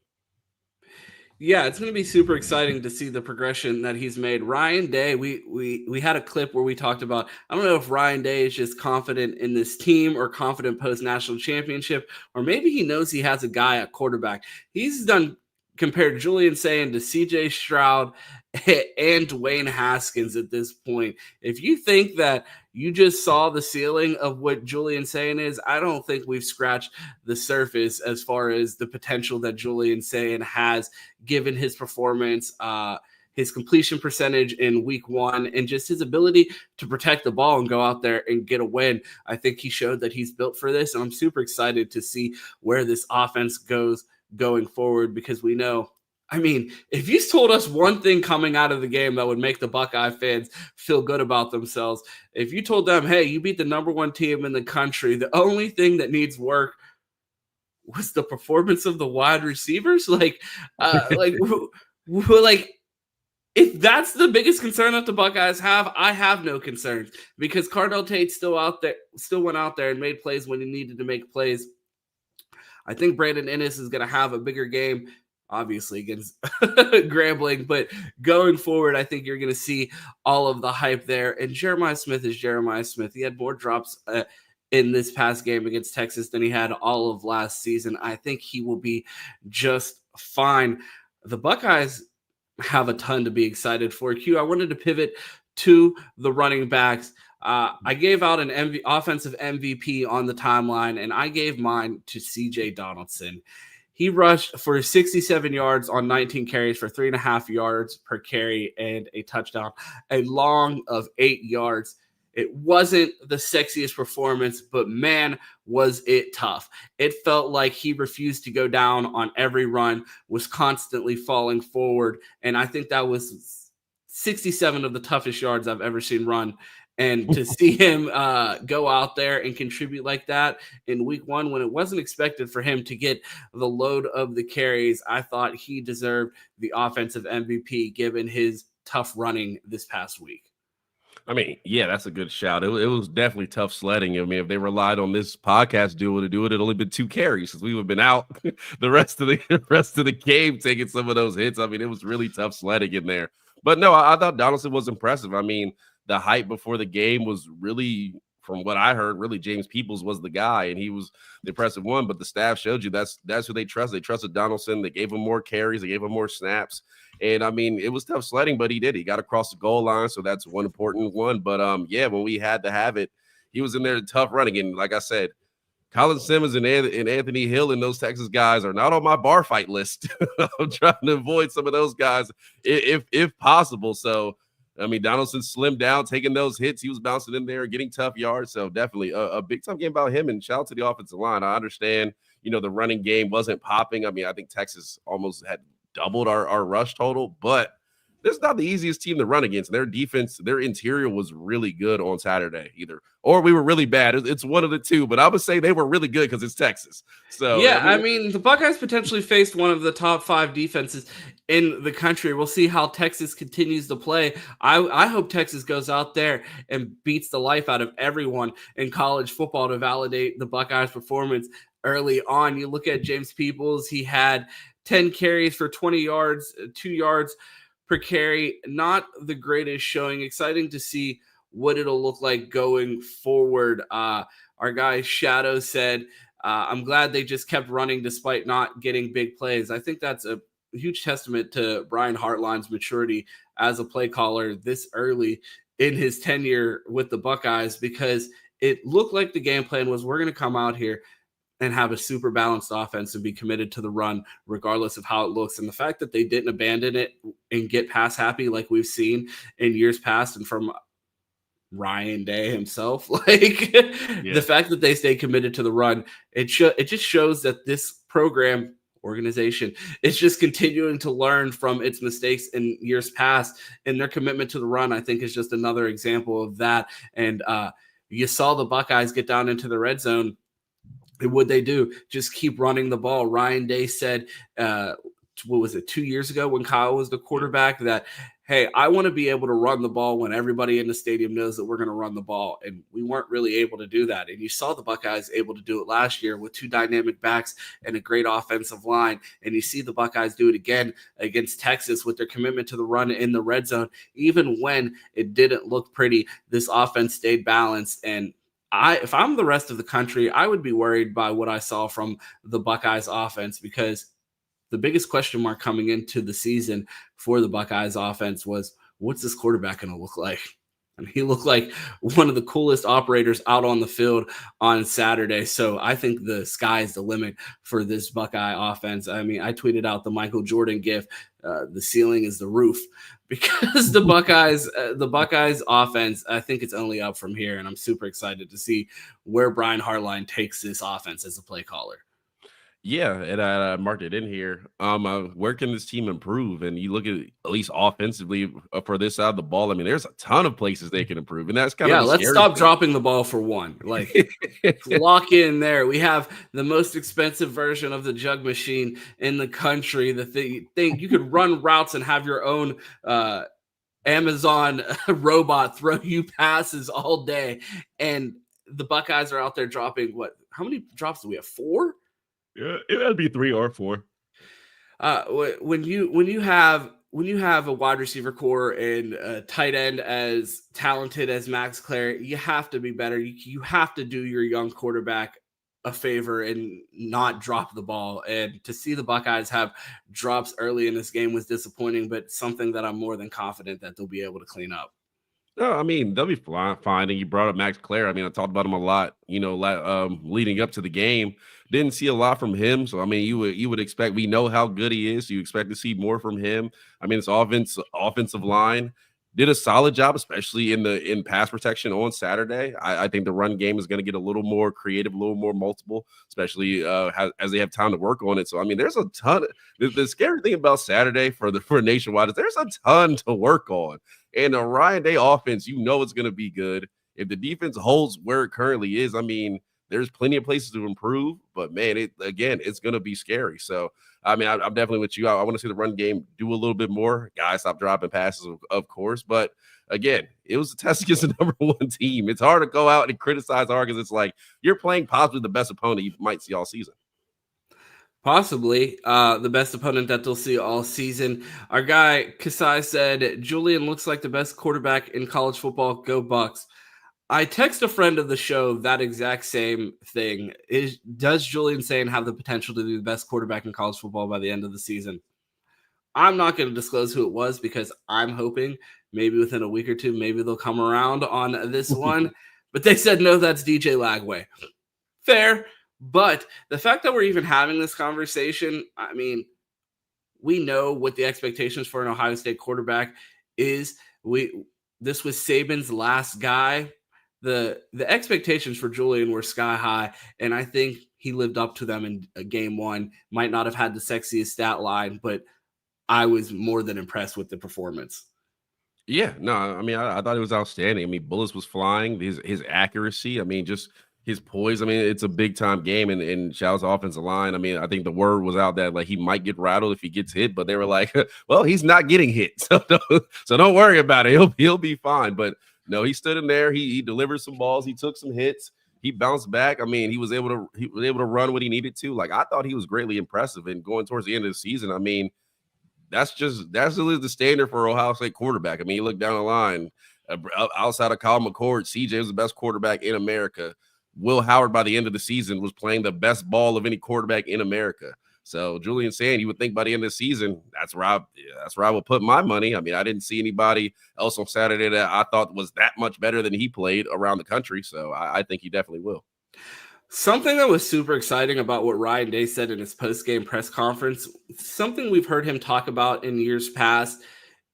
[SPEAKER 2] Yeah, it's going to be super exciting to see the progression that he's made. Ryan Day, we had a clip where we talked about, I don't know if Ryan Day is just confident in this team or confident post-national championship, or maybe he knows he has a guy at quarterback. He's compared Julian Sayin to CJ Stroud and Dwayne Haskins at this point. If you think that you just saw the ceiling of what Julian Sayin is, I don't think we've scratched the surface as far as the potential that Julian Sayin has given his performance, his completion percentage in week 1, and just his ability to protect the ball and go out there and get a win. I think he showed that he's built for this, and I'm super excited to see where this offense goes going forward, because we know, I mean, if you told us one thing coming out of the game that would make the Buckeye fans feel good about themselves, if you told them, hey, you beat the number 1 team in the country, the only thing that needs work was the performance of the wide receivers, like if that's the biggest concern that the Buckeyes have, I have no concerns, because Cardell Tate still went out there and made plays when he needed to make plays. I think Brandon Ennis is going to have a bigger game, obviously, against Grambling, but going forward, I think you're going to see all of the hype there. And Jeremiah Smith is Jeremiah Smith. He had more drops in this past game against Texas than he had all of last season. I think he will be just fine. The Buckeyes have a ton to be excited for. Q, I wanted to pivot to the running backs. I gave out an offensive MVP on the timeline, and I gave mine to CJ Donaldson. He rushed for 67 yards on 19 carries for 3.5 yards per carry and a touchdown, a long of 8 yards. It wasn't the sexiest performance, but man, was it tough. It felt like he refused to go down on every run, was constantly falling forward, and I think that was 67 of the toughest yards I've ever seen run. And to see him go out there and contribute like that in week 1, when it wasn't expected for him to get the load of the carries, I thought he deserved the offensive MVP given his tough running this past week.
[SPEAKER 3] I mean, yeah, that's a good shout. It was definitely tough sledding. I mean, if they relied on this podcast duo to do it, it'd only been 2 carries, because we would have been out the rest of the game taking some of those hits. I mean, it was really tough sledding in there. But no, I thought Donaldson was impressive. I mean, the hype before the game was really, from what I heard, really James Peoples was the guy, and he was the impressive one. But the staff showed you that's who they trust. They trusted Donaldson. They gave him more carries. They gave him more snaps. And, I mean, it was tough sledding, but he did. He got across the goal line, so that's one important one. But, yeah, when we had to have it, he was in there tough running. And like I said, Colin Simmons and Anthony Hill and those Texas guys are not on my bar fight list. I'm trying to avoid some of those guys if possible. So, I mean, Donaldson slimmed down, taking those hits. He was bouncing in there, getting tough yards. So definitely a big-time game about him. And shout out to the offensive line. I understand, the running game wasn't popping. I mean, I think Texas almost had doubled our rush total. But this is not the easiest team to run against. Their defense, their interior was really good on Saturday either. Or we were really bad. It's one of the two. But I would say they were really good because it's Texas. So
[SPEAKER 2] yeah, I mean, the Buckeyes potentially faced one of the top 5 defenses in the country. We'll see how Texas continues to play. I hope Texas goes out there and beats the life out of everyone in college football to validate the Buckeyes' performance early on. You look at James Peoples. He had 10 carries for 20 yards, 2 yards per carry. Not the greatest showing. Exciting to see what it'll look like going forward. Our guy Shadow said, I'm glad they just kept running despite not getting big plays. I think that's a huge testament to Brian Hartline's maturity as a play caller this early in his tenure with the Buckeyes, because it looked like the game plan was, we're going to come out here and have a super balanced offense and be committed to the run regardless of how it looks. And the fact that they didn't abandon it and get pass happy like we've seen in years past and from Ryan Day himself. The fact that they stay committed to the run, it just shows that this program organization is just continuing to learn from its mistakes in years past, and their commitment to the run, I think, is just another example of that. And you saw the Buckeyes get down into the red zone. And what they do, just keep running the ball. Ryan Day said, what was it, 2 years ago when Kyle was the quarterback, that, hey, I want to be able to run the ball when everybody in the stadium knows that we're going to run the ball. And we weren't really able to do that. And you saw the Buckeyes able to do it last year with 2 dynamic backs and a great offensive line. And you see the Buckeyes do it again against Texas with their commitment to the run in the red zone. Even when it didn't look pretty, this offense stayed balanced. And if I'm the rest of the country, I would be worried by what I saw from the Buckeyes offense, because the biggest question mark coming into the season for the Buckeyes offense was, what's this quarterback going to look like? And he looked like one of the coolest operators out on the field on Saturday. So I think the sky's the limit for this Buckeye offense. I mean, I tweeted out the Michael Jordan gif, the ceiling is the roof, because the Buckeyes offense, I think it's only up from here. And I'm super excited to see where Brian Hartline takes this offense as a play caller.
[SPEAKER 3] Yeah, and I marked it in here. Where can this team improve? And you look at least offensively for this side of the ball. I mean, there's a ton of places they can improve, and that's kind of
[SPEAKER 2] let's stop dropping the ball for one. Like, lock in there. We have the most expensive version of the jug machine in the country. The thing you could run routes and have your own Amazon robot throw you passes all day, and the Buckeyes are out there dropping what? How many drops do we have? 4?
[SPEAKER 3] Yeah, it'd be 3 or 4.
[SPEAKER 2] When you have a wide receiver core and a tight end as talented as Max Clare, you have to be better. You have to do your young quarterback a favor and not drop the ball. And to see the Buckeyes have drops early in this game was disappointing, but something that I'm more than confident that they'll be able to clean up.
[SPEAKER 3] No, I mean, they'll be fine. And you brought up Max Clare. I mean, I talked about him a lot, leading up to the game. Didn't see a lot from him. So, I mean, you would expect, we know how good he is. So you expect to see more from him. I mean, this offensive line did a solid job, especially in pass protection on Saturday. I think the run game is going to get a little more creative, a little more multiple, especially as they have time to work on it. So, I mean, there's a ton. The scary thing about Saturday for Nationwide is there's a ton to work on. And the Ryan Day offense, it's going to be good. If the defense holds where it currently is, I mean, there's plenty of places to improve. But, man, it's going to be scary. So, I mean, I'm definitely with you. I want to see the run game do a little bit more. Guys, stop dropping passes, of course. But, again, it was a test against the number 1 team. It's hard to go out and criticize our because it's like you're playing possibly the best opponent you might see all season.
[SPEAKER 2] Possibly the best opponent that they'll see all season. Our guy Kasai said, Julian looks like the best quarterback in college football. Go Bucks. I text a friend of the show that exact same thing. Does Julian Sayin have the potential to be the best quarterback in college football by the end of the season? I'm not going to disclose who it was because I'm hoping maybe within a week or two, maybe they'll come around on this one. But they said, no, that's DJ Lagway. Fair. But the fact that we're even having this conversation, I mean, we know what the expectations for an Ohio State quarterback is. This was Saban's last guy. The expectations for Julian were sky high, and I think he lived up to them in game 1. Might not have had the sexiest stat line, but I was more than impressed with the performance.
[SPEAKER 3] Yeah, no, I mean, I thought it was outstanding. I mean, bullets was flying. His accuracy, I mean, just his poise. I mean, it's a big time game, and Child's offensive line. I mean, I think the word was out that like he might get rattled if he gets hit, but they were like, well, he's not getting hit, so don't worry about it. He'll be fine. But no, he stood in there. He delivered some balls. He took some hits. He bounced back. I mean, he was able to run what he needed to. Like, I thought he was greatly impressive. And going towards the end of the season, I mean, that's the standard for Ohio State quarterback. I mean, you look down the line, outside of Kyle McCord, CJ was the best quarterback in America. Will Howard, by the end of the season, was playing the best ball of any quarterback in America. So Julian Sayin, you would think by the end of the season, that's where I would put my money. I mean, I didn't see anybody else on Saturday that I thought was that much better than he played around the country. So I think he definitely will.
[SPEAKER 2] Something that was super exciting about what Ryan Day said in his post-game press conference, something we've heard him talk about in years past,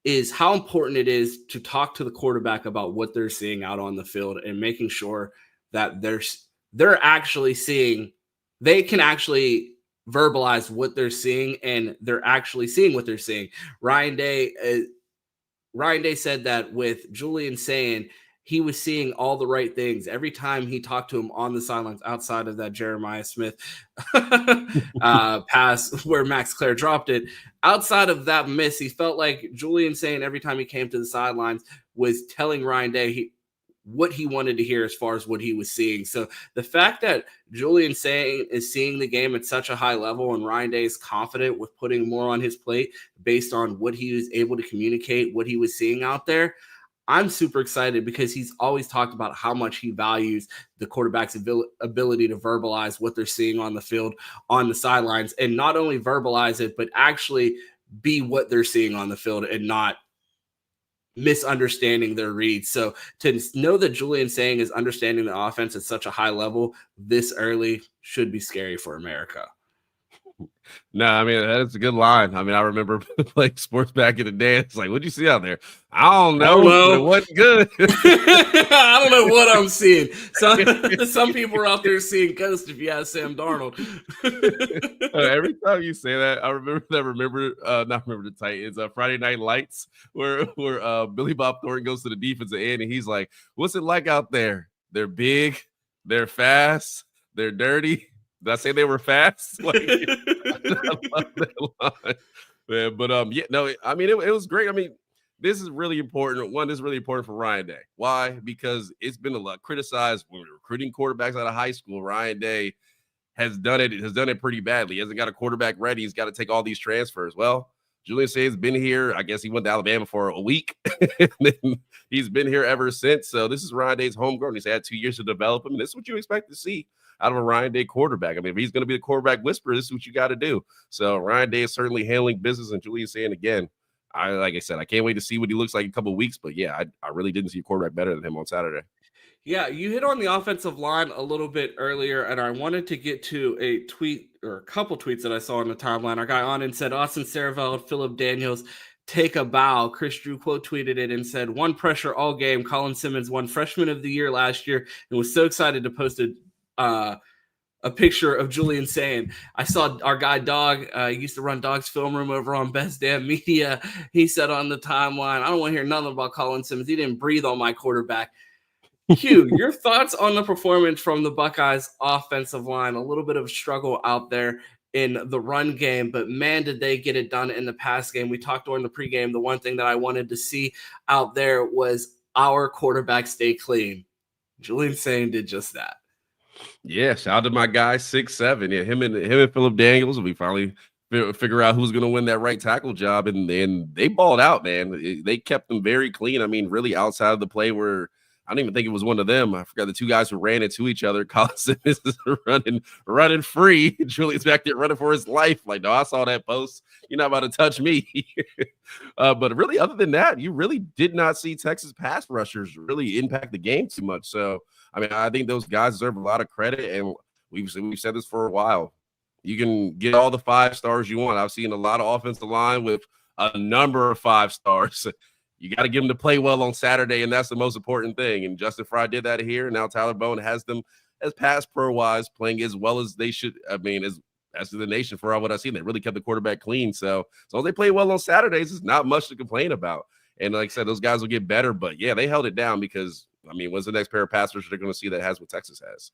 [SPEAKER 2] is how important it is to talk to the quarterback about what they're seeing out on the field and making sure that they're actually seeing, they can actually verbalize what they're seeing and they're actually seeing what they're seeing. Ryan Day said that with Julian Sayin, he was seeing all the right things every time he talked to him on the sidelines, outside of that Jeremiah Smith pass where Max Clare dropped it. Outside of that miss, he felt like Julian Sayin, every time he came to the sidelines, was telling Ryan Day what he wanted to hear as far as what he was seeing. So the fact that Julian Sayin is seeing the game at such a high level and Ryan Day is confident with putting more on his plate based on what he was able to communicate, what he was seeing out there, I'm super excited because he's always talked about how much he values the quarterback's ability to verbalize what they're seeing on the field, on the sidelines, and not only verbalize it, but actually be what they're seeing on the field and not misunderstanding their reads. So to know that Julian Sayin is understanding the offense at such a high level this early should be scary for America.
[SPEAKER 3] No, I mean, that's a good line. I mean, I remember playing sports back in the day. It's like, what'd you see out there? I don't know. It wasn't good.
[SPEAKER 2] I don't know what I'm seeing. Some people are out there seeing ghosts if you ask Sam Darnold.
[SPEAKER 3] Every time you say that, I remember the Titans, Friday Night Lights, where Billy Bob Thornton goes to the defensive end and he's like, what's it like out there? They're big, they're fast, they're dirty. Did I say they were fast? Like, I love that line. Man, but yeah, no, I mean, it was great. I mean, this is really important. One, this is really important for Ryan Day. Why? Because it's been a lot criticized when we're recruiting quarterbacks out of high school. Ryan Day has done it pretty badly. He hasn't got a quarterback ready. He's got to take all these transfers. Well, Julian Say's been here. I guess he went to Alabama for a week. And then he's been here ever since. So this is Ryan Day's homegrown. He's had 2 years to develop him. And this is what you expect to see out of a Ryan Day quarterback. I mean, if he's going to be the quarterback whisperer, this is what you got to do. So Ryan Day is certainly handling business, and Julian Sayin, again, like I said, I can't wait to see what he looks like in a couple of weeks. But yeah, I really didn't see a quarterback better than him on Saturday.
[SPEAKER 2] Yeah, you hit on the offensive line a little bit earlier, and I wanted to get to a tweet or a couple tweets that I saw on the timeline. Our guy on and said, Austin Saraveld, Phillip Daniels, take a bow. Chris Drew quote tweeted it and said, one pressure all game. Colin Simmons won Freshman of the Year last year and was so excited to post a picture of Julian Sayin. I saw our guy Dog, used to run Dog's film room over on Best Damn Media. He said on the timeline, I don't want to hear nothing about Colin Simmons. He didn't breathe on my quarterback. Hugh, your thoughts on the performance from the Buckeyes offensive line? A little bit of a struggle out there in the run game, but man, did they get it done in the pass game. We talked during the pregame. The one thing that I wanted to see out there was our quarterback stay clean. Julian Sayin did just that.
[SPEAKER 3] Yeah, shout out to my guy 6'7". Yeah, him and Phillip Daniels. We finally figure out who's going to win that right tackle job, and they balled out, man. They kept them very clean. I mean, really outside of the play where I don't even think it was one of them. I forgot the two guys who ran into each other. Colin Simmons is running free. Julian's back there running for his life. Like, no, I saw that post. You're not about to touch me. But really, other than that, you really did not see Texas pass rushers really impact the game too much. So, I mean, I think those guys deserve a lot of credit, and we've said this for a while. You can get all the 5 stars you want. I've seen a lot of offensive line with a number of 5 stars. You got to get them to play well on Saturday, and that's the most important thing. And Justin Fry did that here, and now Tyler Bowen has them as pass pro-wise playing as well as they should. I mean, as to the nation for all what I've seen. They really kept the quarterback clean. So as long as they play well on Saturdays, it's not much to complain about. And like I said, those guys will get better. But, yeah, they held it down because, I mean, what's the next pair of pass rushers they're going to see that has what Texas has?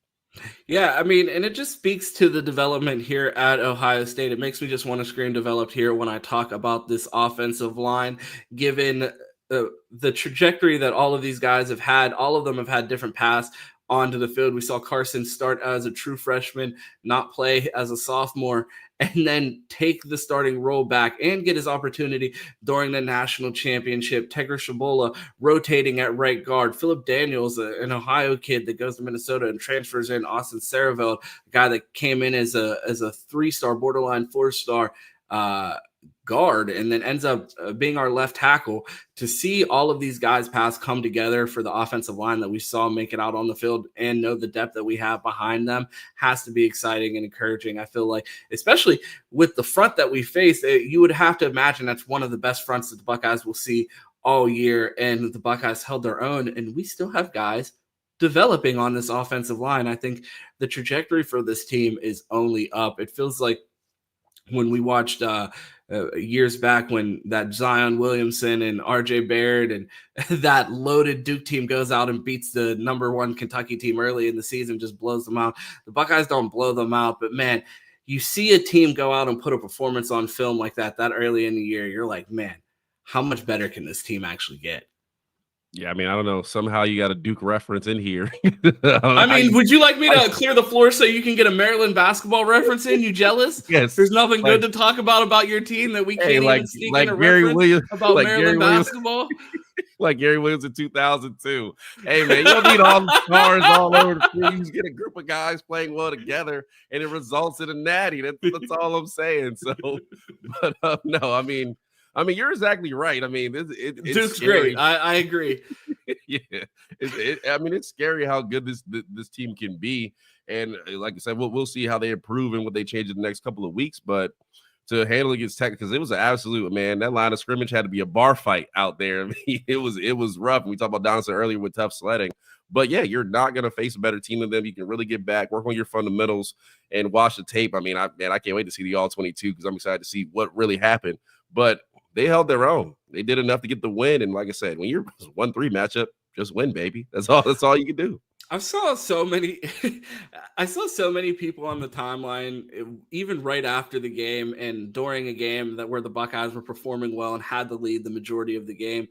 [SPEAKER 2] Yeah, I mean, and it just speaks to the development here at Ohio State. It makes me just want to scream developed here when I talk about this offensive line, given the trajectory that all of these guys have had. All of them have had different paths onto the field. We saw Carson start as a true freshman, not play as a sophomore, and then take the starting role back and get his opportunity during the national championship. Tegra Shabola rotating at right guard. Phillip Daniels, an Ohio kid that goes to Minnesota and transfers in. Austin Saraveld, a guy that came in as a 3-star, borderline 4-star, guard and then ends up being our left tackle. To see all of these guys pass come together for the offensive line that we saw make it out on the field and know the depth that we have behind them has to be exciting and encouraging. I feel like, especially with the front that we face, you would have to imagine that's one of the best fronts that the Buckeyes will see all year, and the Buckeyes held their own, and we still have guys developing on this offensive line. I think the trajectory for this team is only up. It feels like when we watched years back when that Zion Williamson and RJ Barrett and that loaded Duke team goes out and beats the number 1 Kentucky team early in the season, just blows them out. The Buckeyes don't blow them out, but man, you see a team go out and put a performance on film like that early in the year, you're like, man, how much better can this team actually get?
[SPEAKER 3] Yeah, I mean, I don't know. Somehow you got a Duke reference in here.
[SPEAKER 2] I mean, would you like me to clear the floor so you can get a Maryland basketball reference in? You jealous?
[SPEAKER 3] Yes.
[SPEAKER 2] There's nothing good to talk about your team that we can't even sneak in a reference about Maryland basketball?
[SPEAKER 3] Like Gary Williams in 2002. Hey, man, you don't need all the stars all over the field. You just get a group of guys playing well together, and it results in a natty. That's all I'm saying. So, but no, I mean, you're exactly right. I mean, it's
[SPEAKER 2] Duke's
[SPEAKER 3] scary.
[SPEAKER 2] great. I agree.
[SPEAKER 3] Yeah, it's scary how good this team can be, and like I said, we'll see how they improve and what they change in the next couple of weeks. But to handle against Tech, because it was an absolute, man, that line of scrimmage had to be a bar fight out there. I mean, it was rough. We talked about Donaldson earlier with tough sledding, but yeah, you're not going to face a better team than them. You can really get back, work on your fundamentals, and watch the tape. I mean, I can't wait to see the All-22 because I'm excited to see what really happened. But they held their own. They did enough to get the win. And like I said, when you're 1-3 matchup, just win, baby. That's all you can do.
[SPEAKER 2] I saw so many people on the timeline, even right after the game and during a game where the Buckeyes were performing well and had the lead the majority of the game,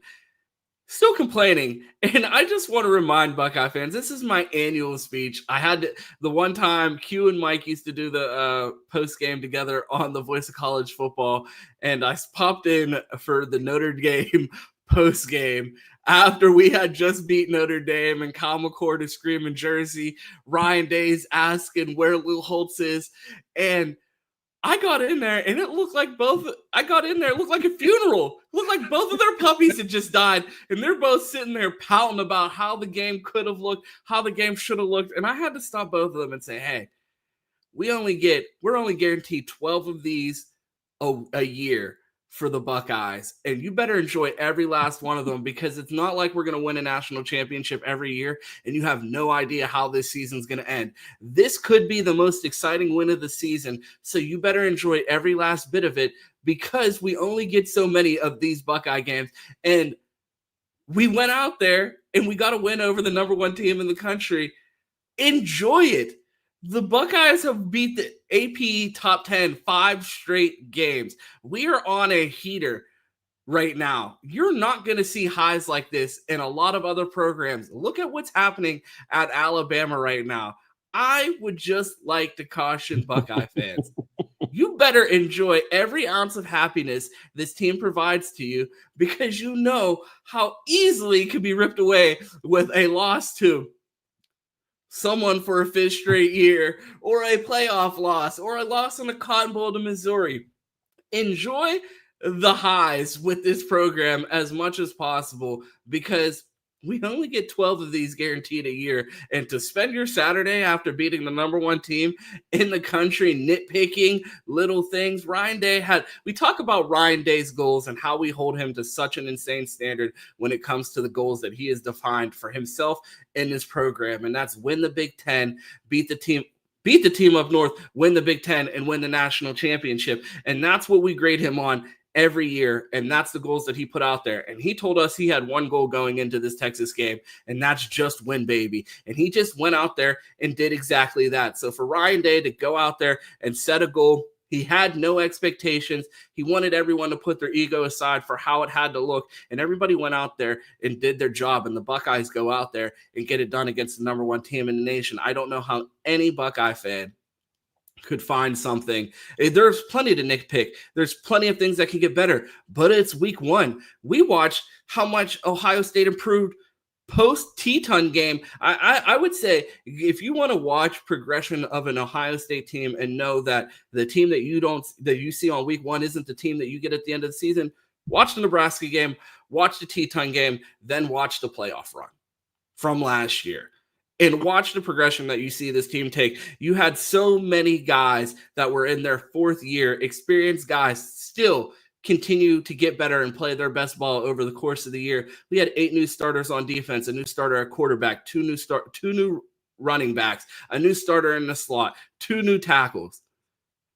[SPEAKER 2] still complaining. And I just want to remind Buckeye fans, this is my annual speech. I had the one time Q and Mike used to do the post game together on the Voice of College Football, and I popped in for the Notre Dame post game after we had just beat Notre Dame, and Kyle McCord is screaming Jersey, Ryan Day's asking where Lou Holtz is, and I got in there and it looked like it looked like a funeral. It looked like both of their puppies had just died, and they're both sitting there pouting about how the game could have looked, how the game should have looked. And I had to stop both of them and say, hey, we're only guaranteed 12 of these a year for the Buckeyes, and you better enjoy every last one of them, because it's not like we're going to win a national championship every year and you have no idea how this season's going to end. This could be the most exciting win of the season, so you better enjoy every last bit of it, because we only get so many of these Buckeye games. And we went out there and we got a win over the number 1 team in the country. Enjoy it. The Buckeyes have beat the AP top 10 5 straight games. We are on a heater right now. You're not going to see highs like this in a lot of other programs. Look at what's happening at Alabama right now. I would just like to caution Buckeye fans. You better enjoy every ounce of happiness this team provides to you, because you know how easily it can be ripped away with a loss to someone for a 5th straight year, or a playoff loss, or a loss in the Cotton Bowl to Missouri. Enjoy the highs with this program as much as possible, because we only get 12 of these guaranteed a year. And to spend your Saturday after beating the number 1 team in the country, nitpicking little things. We talk about Ryan Day's goals and how we hold him to such an insane standard when it comes to the goals that he has defined for himself in this program. And that's win the Big Ten, beat the team up north, win the Big Ten, and win the national championship. And that's what we grade him on every year, and that's the goals that he put out there. And he told us he had one goal going into this Texas game, and that's just win, baby. And he just went out there and did exactly that. So for Ryan Day to go out there and set a goal, he had no expectations. He wanted everyone to put their ego aside for how it had to look, and everybody went out there and did their job, and the Buckeyes go out there and get it done against the number 1 team in the nation. I don't know how any Buckeye fan could find something. There's plenty to nitpick. There's plenty of things that can get better, but it's week 1. We watched how much Ohio State improved post-Teton game, I would say if you want to watch progression of an Ohio State team and know that the team that you see on week 1 isn't the team that you get at the end of the season, watch the Nebraska game, watch the Teton game, then watch the playoff run from last year. And watch the progression that you see this team take. You had so many guys that were in their 4th year, experienced guys still continue to get better and play their best ball over the course of the year. We had 8 new starters on defense, a new starter at quarterback, 2 new running backs, a new starter in the slot, 2 new tackles.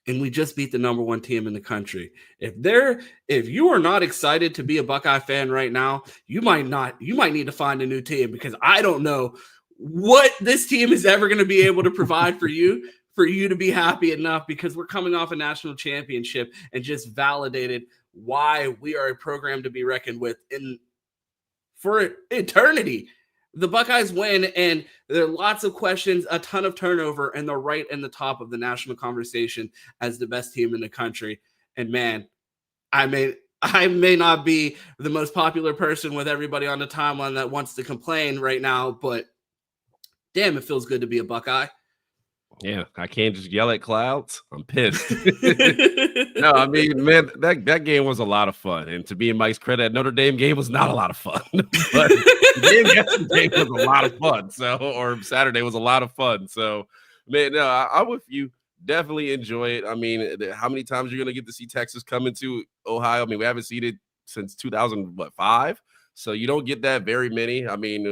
[SPEAKER 2] And we just beat the number 1 team in the country. If you are not excited to be a Buckeye fan right now, you might need to find a new team, because I don't know what this team is ever going to be able to provide for you to be happy enough, because we're coming off a national championship and just validated why we are a program to be reckoned with for eternity. The Buckeyes win, and there are lots of questions, a ton of turnover, and they're right in the top of the national conversation as the best team in the country. And man, I may not be the most popular person with everybody on the timeline that wants to complain right now, but damn, it feels good to be a Buckeye.
[SPEAKER 3] Yeah, I can't just yell at clouds. I'm pissed. No, I mean, man, that game was a lot of fun. And to be in Mike's credit, that Notre Dame game was not a lot of fun. But the game yesterday was a lot of fun. Or Saturday was a lot of fun. So, man, no, I'm with you. Definitely enjoy it. I mean, how many times you're going to get to see Texas come into Ohio? I mean, we haven't seen it since 2005. So you don't get that very many. I mean,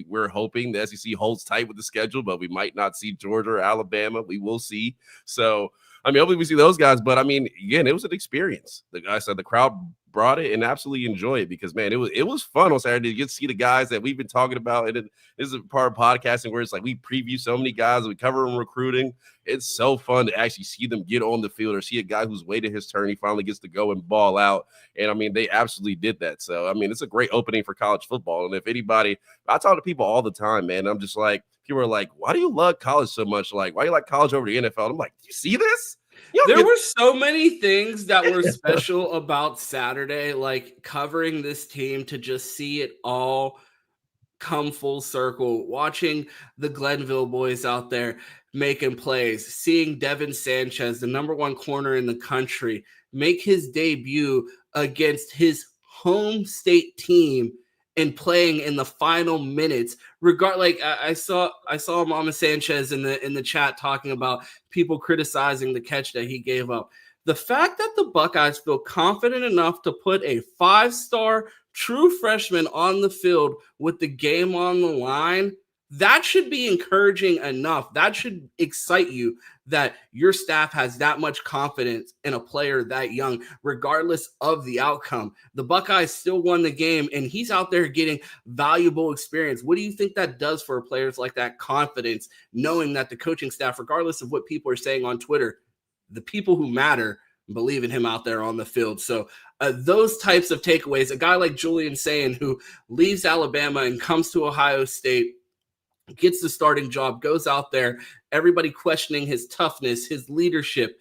[SPEAKER 3] we're hoping the SEC holds tight with the schedule, but we might not see Georgia or Alabama. We will see. So, I mean, hopefully we see those guys. But, I mean, again, it was an experience. Like I said, the crowd brought it and absolutely enjoy it, because, man, it was fun on Saturday to get to see the guys that we've been talking about. And this is a part of podcasting where it's like we preview so many guys, we cover them recruiting. It's so fun to actually see them get on the field, or see a guy who's waited his turn. He finally gets to go and ball out. And, I mean, they absolutely did that. So, I mean, it's a great opening for college football. And if anybody – I talk to people all the time, man. I'm just like – people are like, why do you love college so much? Like, why do you like college over the NFL? I'm like, do you see this?
[SPEAKER 2] There were so many things that were special about Saturday, like covering this team, to just see it all come full circle, watching the Glenville boys out there making plays, seeing Devin Sanchez, the number 1 corner in the country, make his debut against his home state team and playing in the final minutes. I saw Mama Sanchez in the chat talking about people criticizing the catch that he gave up. The fact that the Buckeyes feel confident enough to put a 5-star true freshman on the field with the game on the line, that should be encouraging enough. That should excite you that your staff has that much confidence in a player that young, regardless of the outcome. The Buckeyes still won the game, and he's out there getting valuable experience. What do you think that does for players like that, confidence, knowing that the coaching staff, regardless of what people are saying on Twitter, the people who matter believe in him out there on the field? So those types of takeaways, a guy like Julian Sayin, who leaves Alabama and comes to Ohio State, gets the starting job, goes out there, everybody questioning his toughness, his leadership,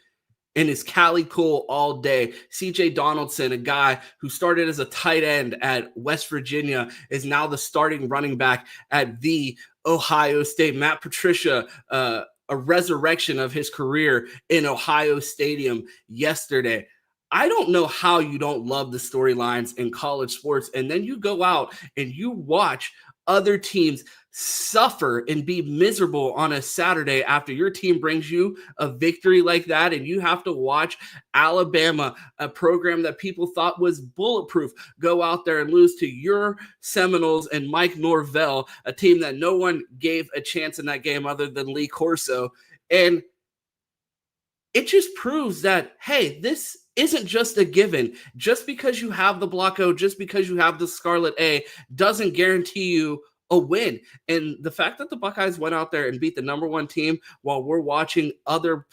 [SPEAKER 2] and his Cali cool all day. CJ Donaldson, a guy who started as a tight end at West Virginia, is now the starting running back at the Ohio State. Matt Patricia, a resurrection of his career in Ohio Stadium yesterday. I don't know how you don't love the storylines in college sports, and then you go out and you watch other teams suffer and be miserable on a Saturday after your team brings you a victory like that, and you have to watch Alabama, a program that people thought was bulletproof, go out there and lose to your Seminoles and Mike Norvell, a team that no one gave a chance in that game other than Lee Corso. And it just proves that, hey, this isn't just a given. Just because you have the Block O, just because you have the Scarlet A, doesn't guarantee you a win. And the fact that the Buckeyes went out there and beat the number 1 team while we're watching other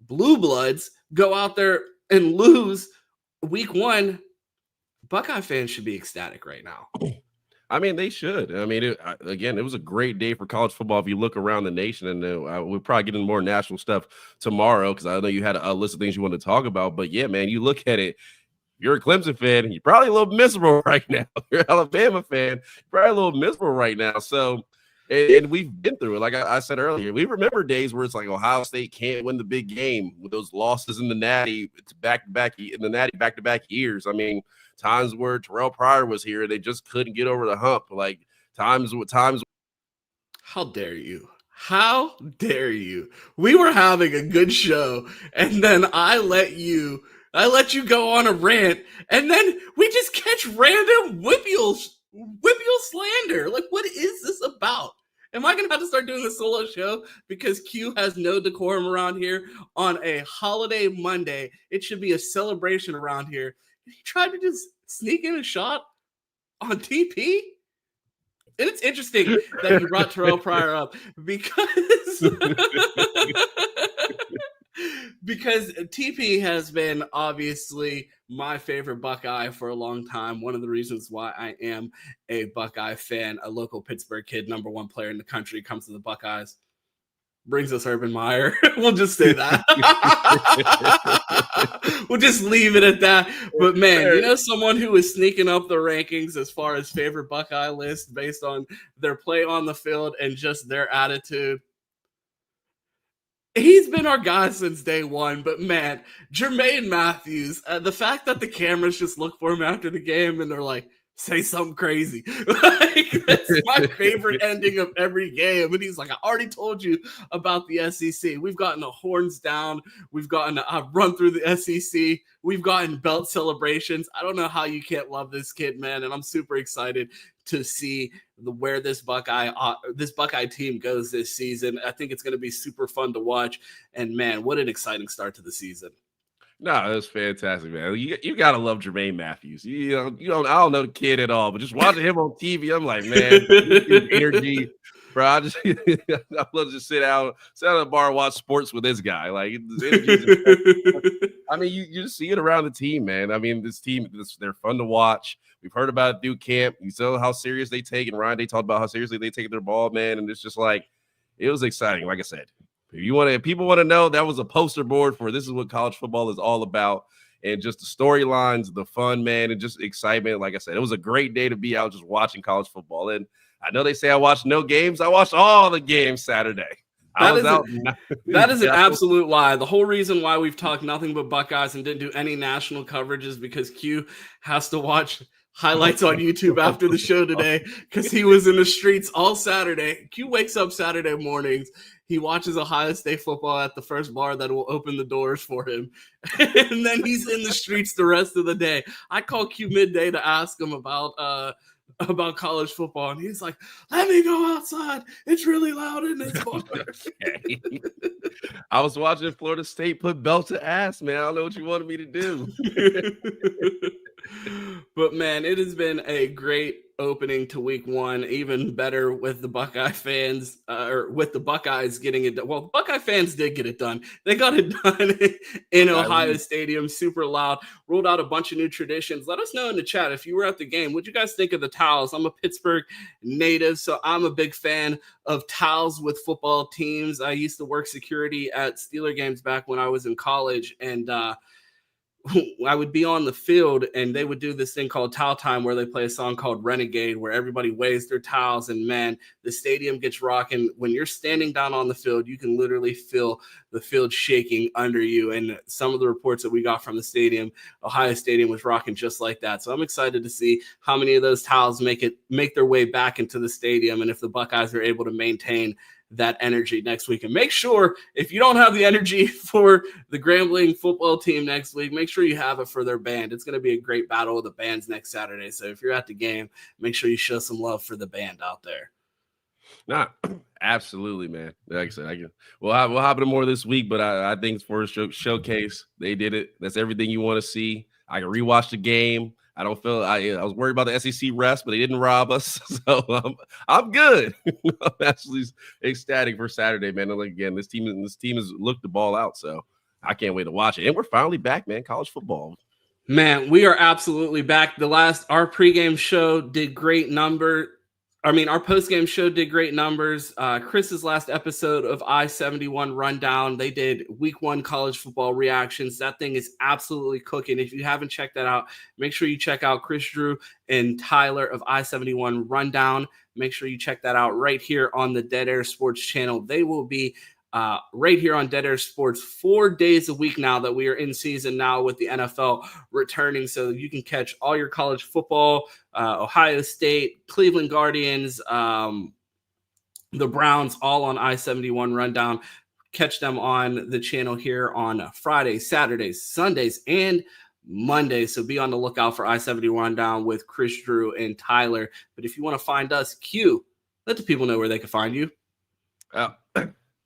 [SPEAKER 2] blue bloods go out there and lose week 1, Buckeye fans should be ecstatic right now.
[SPEAKER 3] I mean, they should. I mean, it was a great day for college football. If you look around the nation, and we'll probably get into more national stuff tomorrow, because I know you had a list of things you want to talk about. But yeah, man, you look at it. you're a Clemson fan, you're probably a little miserable right now. If you're an Alabama fan, you're probably a little miserable right now. So, and we've been through it. Like I said earlier, we remember days where it's like Ohio State can't win the big game with those losses in the Natty back-to-back years. I mean, times where Terrell Pryor was here, they just couldn't get over the hump. Like times.
[SPEAKER 2] How dare you? How dare you? We were having a good show, and then I let you go on a rant, and then we just catch random whippeal slander. Like, what is this about? Am I going to have to start doing a solo show because Q has no decorum around here on a holiday Monday? It should be a celebration around here. He tried to just sneak in a shot on TP. And it's interesting that you brought Terrell Pryor up because TP has been obviously my favorite Buckeye for a long time. One of the reasons why I am a Buckeye fan, a local Pittsburgh kid, number one player in the country, comes to the Buckeyes. Brings us Urban Meyer. We'll just say that. We'll just leave it at that. But, man, someone who is sneaking up the rankings as far as favorite Buckeye list based on their play on the field and just their attitude. He's been our guy since day one. But, man, Jermaine Matthews, the fact that the cameras just look for him after the game and they're like, say something crazy. Like, that's my favorite ending of every game. And he's like, I already told you about the SEC. We've gotten the horns down. We've gotten a run through the SEC. We've gotten belt celebrations. I don't know how you can't love this kid, man. And I'm super excited to see where this Buckeye team goes this season. I think it's going to be super fun to watch. And, man, what an exciting start to the season.
[SPEAKER 3] No, it was fantastic, man. You gotta love Jermaine Matthews. I don't know the kid at all, but just watching him on TV, I'm like, man, energy, bro. I love to just sit out at a bar and watch sports with this guy. Like, I mean, you just see it around the team, man. I mean, this team, they're fun to watch. We've heard about it through camp. You saw how serious they take, and Ryan, they talked about how seriously they take their ball, man. And it's just like, it was exciting. Like I said. If people want to know, that was a poster board for this is what college football is all about, and just the storylines, the fun, man, and just excitement. Like I said, it was a great day to be out just watching college football. And I know they say I watched no games. I watched all the games Saturday.
[SPEAKER 2] That is an absolute lie. The whole reason why we've talked nothing but Buckeyes and didn't do any national coverage is because Q has to watch highlights on YouTube after the show today because he was in the streets all Saturday. Q wakes up Saturday mornings. He watches Ohio State football at the first bar that will open the doors for him. And then he's in the streets the rest of the day. I call Q midday to ask him about college football. And he's like, let me go outside. It's really loud in this bar.
[SPEAKER 3] I was watching Florida State put belt to ass, man. I don't know what you wanted me to do.
[SPEAKER 2] But, man, it has been a great opening to week one, even better with the Buckeye fans, or with the Buckeyes getting it done. Well, the Buckeye fans did get it done. They got it done in Ohio Stadium, super loud, rolled out a bunch of new traditions. Let us know in the chat if you were at the game. What'd you guys think of the towels? I'm a Pittsburgh native, so I'm a big fan of towels with football teams. I used to work security at Steeler games back when I was in college, and I would be on the field and they would do this thing called towel time where they play a song called Renegade where everybody waves their towels, and man, the stadium gets rocking. When you're standing down on the field, you can literally feel the field shaking under you. And some of the reports that we got from the stadium, Ohio Stadium was rocking just like that. So I'm excited to see how many of those towels make their way back into the stadium, and if the Buckeyes are able to maintain that energy next week. And make sure, if you don't have the energy for the Grambling football team next week, make sure you have it for their band. It's going to be a great battle of the bands next Saturday. So if you're at the game, make sure you show some love for the band out there.
[SPEAKER 3] Nah, absolutely, man. Like I said, we'll hop into more this week, but I think for a showcase, they did it. That's everything you want to see. I can rewatch the game. I don't feel I was worried about the SEC refs, but they didn't rob us, so I'm good. I'm actually ecstatic for Saturday, man. And again, this team has looked the ball out, so I can't wait to watch it. And we're finally back, man. College football,
[SPEAKER 2] man. We are absolutely back. Our pregame show did great number. Our post-game show did great numbers. Chris's last episode of I-71 Rundown, they did week 1 college football reactions. That thing is absolutely cooking. If you haven't checked that out, make sure you check out Chris Drew and Tyler of I-71 Rundown. Make sure you check that out right here on the Dead Air Sports channel. They will be right here on Dead Air Sports 4 days a week now that we are in season now with the NFL returning, so you can catch all your college football, Ohio State, Cleveland Guardians, the Browns, all on I-71 Rundown. Catch them on the channel here on Fridays, Saturdays, Sundays, and Mondays. So be on the lookout for I-71 Rundown with Chris Drew and Tyler. But if you want to find us, Q, let the people know where they can find you.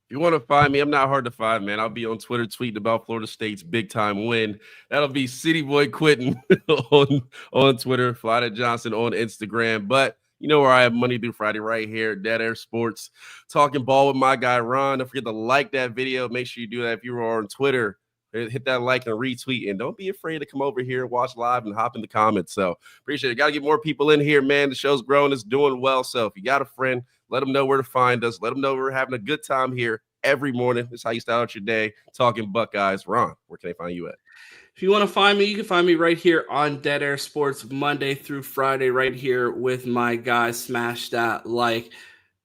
[SPEAKER 3] If you want to find me, I'm not hard to find, man. I'll be on Twitter tweeting about Florida State's big-time win. That'll be City Boy Quitting on Twitter, Flyda Johnson on Instagram. But you know where I have Monday through Friday right here, Dead Air Sports, talking ball with my guy, Ron. Don't forget to like that video. Make sure you do that if you are on Twitter. Hit that like and retweet. And don't be afraid to come over here, watch live, and hop in the comments. So appreciate it. Got to get more people in here, man. The show's growing. It's doing well. So if you got a friend, let them know where to find us. Let them know we're having a good time here every morning. This is how you start out your day talking Buckeyes. Ron, where can they find you at?
[SPEAKER 2] If you want to find me, you can find me right here on Dead Air Sports Monday through Friday right here with my guy, Smash That Like.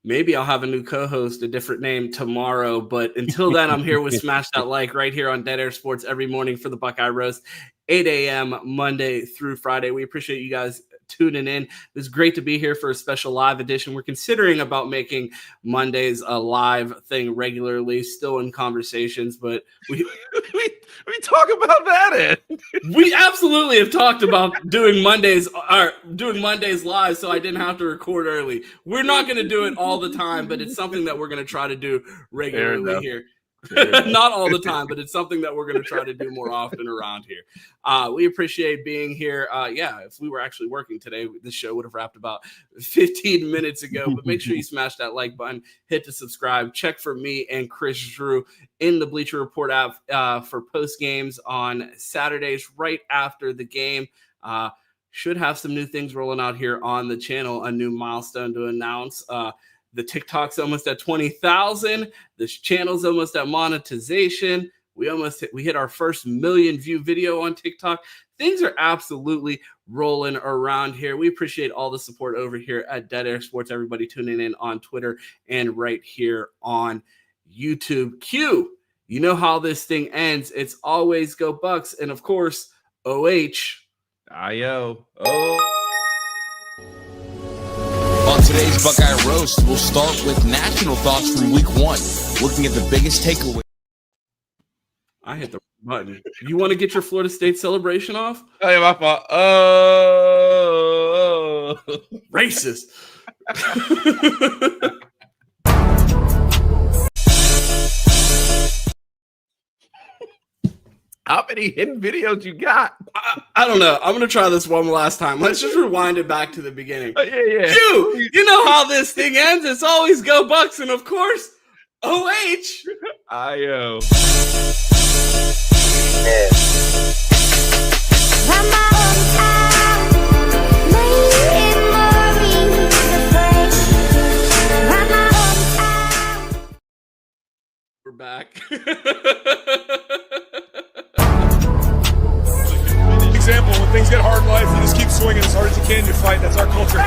[SPEAKER 2] Maybe I'll have a new co-host, a different name tomorrow. But until then, I'm here with Smash That Like right here on Dead Air Sports every morning for the Buckeye Roast, 8 a.m. Monday through Friday. We appreciate you guys tuning in. It's great to be here for a special live edition. We're considering about making Mondays a live thing regularly, still in conversations, but we
[SPEAKER 3] talk about that.
[SPEAKER 2] We absolutely have talked about doing Mondays live, so I didn't have to record early. We're not going to do it all the time, but it's something that we're going to try to do regularly here. Not all the time, but it's something that we're going to try to do more often around here. We appreciate being here. If we were actually working today, this show would have wrapped about 15 minutes ago, but make sure you smash that like button, hit the subscribe, check for me and Chris Drew in the Bleacher Report app for post games on Saturdays right after the game. Should have some new things rolling out here on the channel, a new milestone to announce. The TikTok's almost at 20,000. This channel's almost at monetization. We hit our first 1 million view video on TikTok. Things are absolutely rolling around here. We appreciate all the support over here at Dead Air Sports. Everybody tuning in on Twitter and right here on YouTube. Q, you know how this thing ends. It's always go Bucks. And of course, OH.
[SPEAKER 3] I-O.
[SPEAKER 1] On today's Buckeye Roast, we'll start with national thoughts from week 1, looking at the biggest takeaway.
[SPEAKER 2] I hit the button. You want to get your Florida State celebration off?
[SPEAKER 3] Oh, yeah, my fault.
[SPEAKER 2] Racist.
[SPEAKER 3] How many hidden videos you got?
[SPEAKER 2] I don't know. I'm going to try this one last time. Let's just rewind it back to the beginning.
[SPEAKER 3] Yeah.
[SPEAKER 2] You know how this thing ends. It's always go Bucks. And of course, OH.
[SPEAKER 3] I-O.
[SPEAKER 2] We're back.
[SPEAKER 6] Example, when things get hard in life, you just keep swinging as hard as you can, you fight. That's our culture.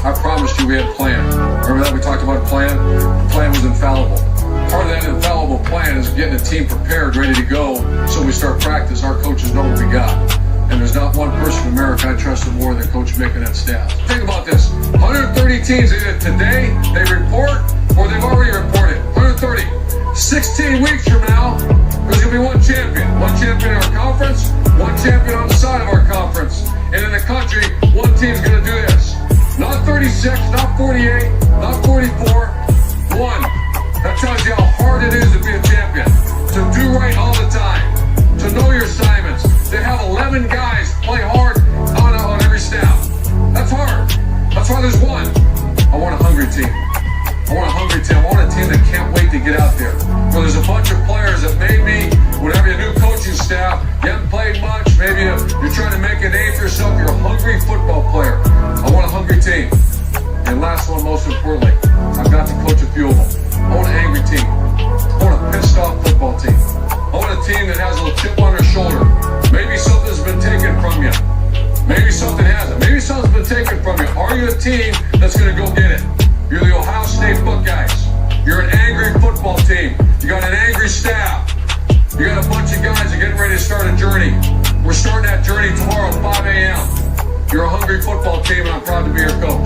[SPEAKER 7] I promised you we had a plan. Remember that we talked about a plan? The plan was infallible. Part of that infallible plan is getting a team prepared, ready to go, so we start practice. Our coaches know what we got. And there's not one person in America I trusted more than Coach Mick and that staff. Think about this. 130 teams either today, they report, or they've already reported. 130. 16 weeks from now, there's going to be one champion. One champion in our conference, one champion on the side of our conference. And in the country, one team's going to do this. Not 36, not 48, not 44, one. That tells you how hard it is to be a champion. To do right all the time. To know your assignments. To have 11 guys play hard on every snap. That's hard. That's why there's one. I want a hungry team. I want a hungry team. I want a team that can't wait to get out there. Where there's a bunch of players that maybe would have a new coaching staff You haven't played much. Maybe you're trying to make a name for yourself. You're a hungry football player. I want a hungry team. And last one, most importantly, I've got to coach a few of them. I want an angry team. I want a pissed off football team. I want a team that has a little chip on their shoulder. Maybe something's been taken from you. Maybe something hasn't. Maybe something's been taken from you. Are you a team that's going to go get it? You're the Ohio State Buckeyes. You're an angry football team. You got an angry staff. You got a bunch of guys that are getting ready to start a journey. We're starting that journey tomorrow at 5 a.m. You're a hungry football team, and I'm proud to be your coach.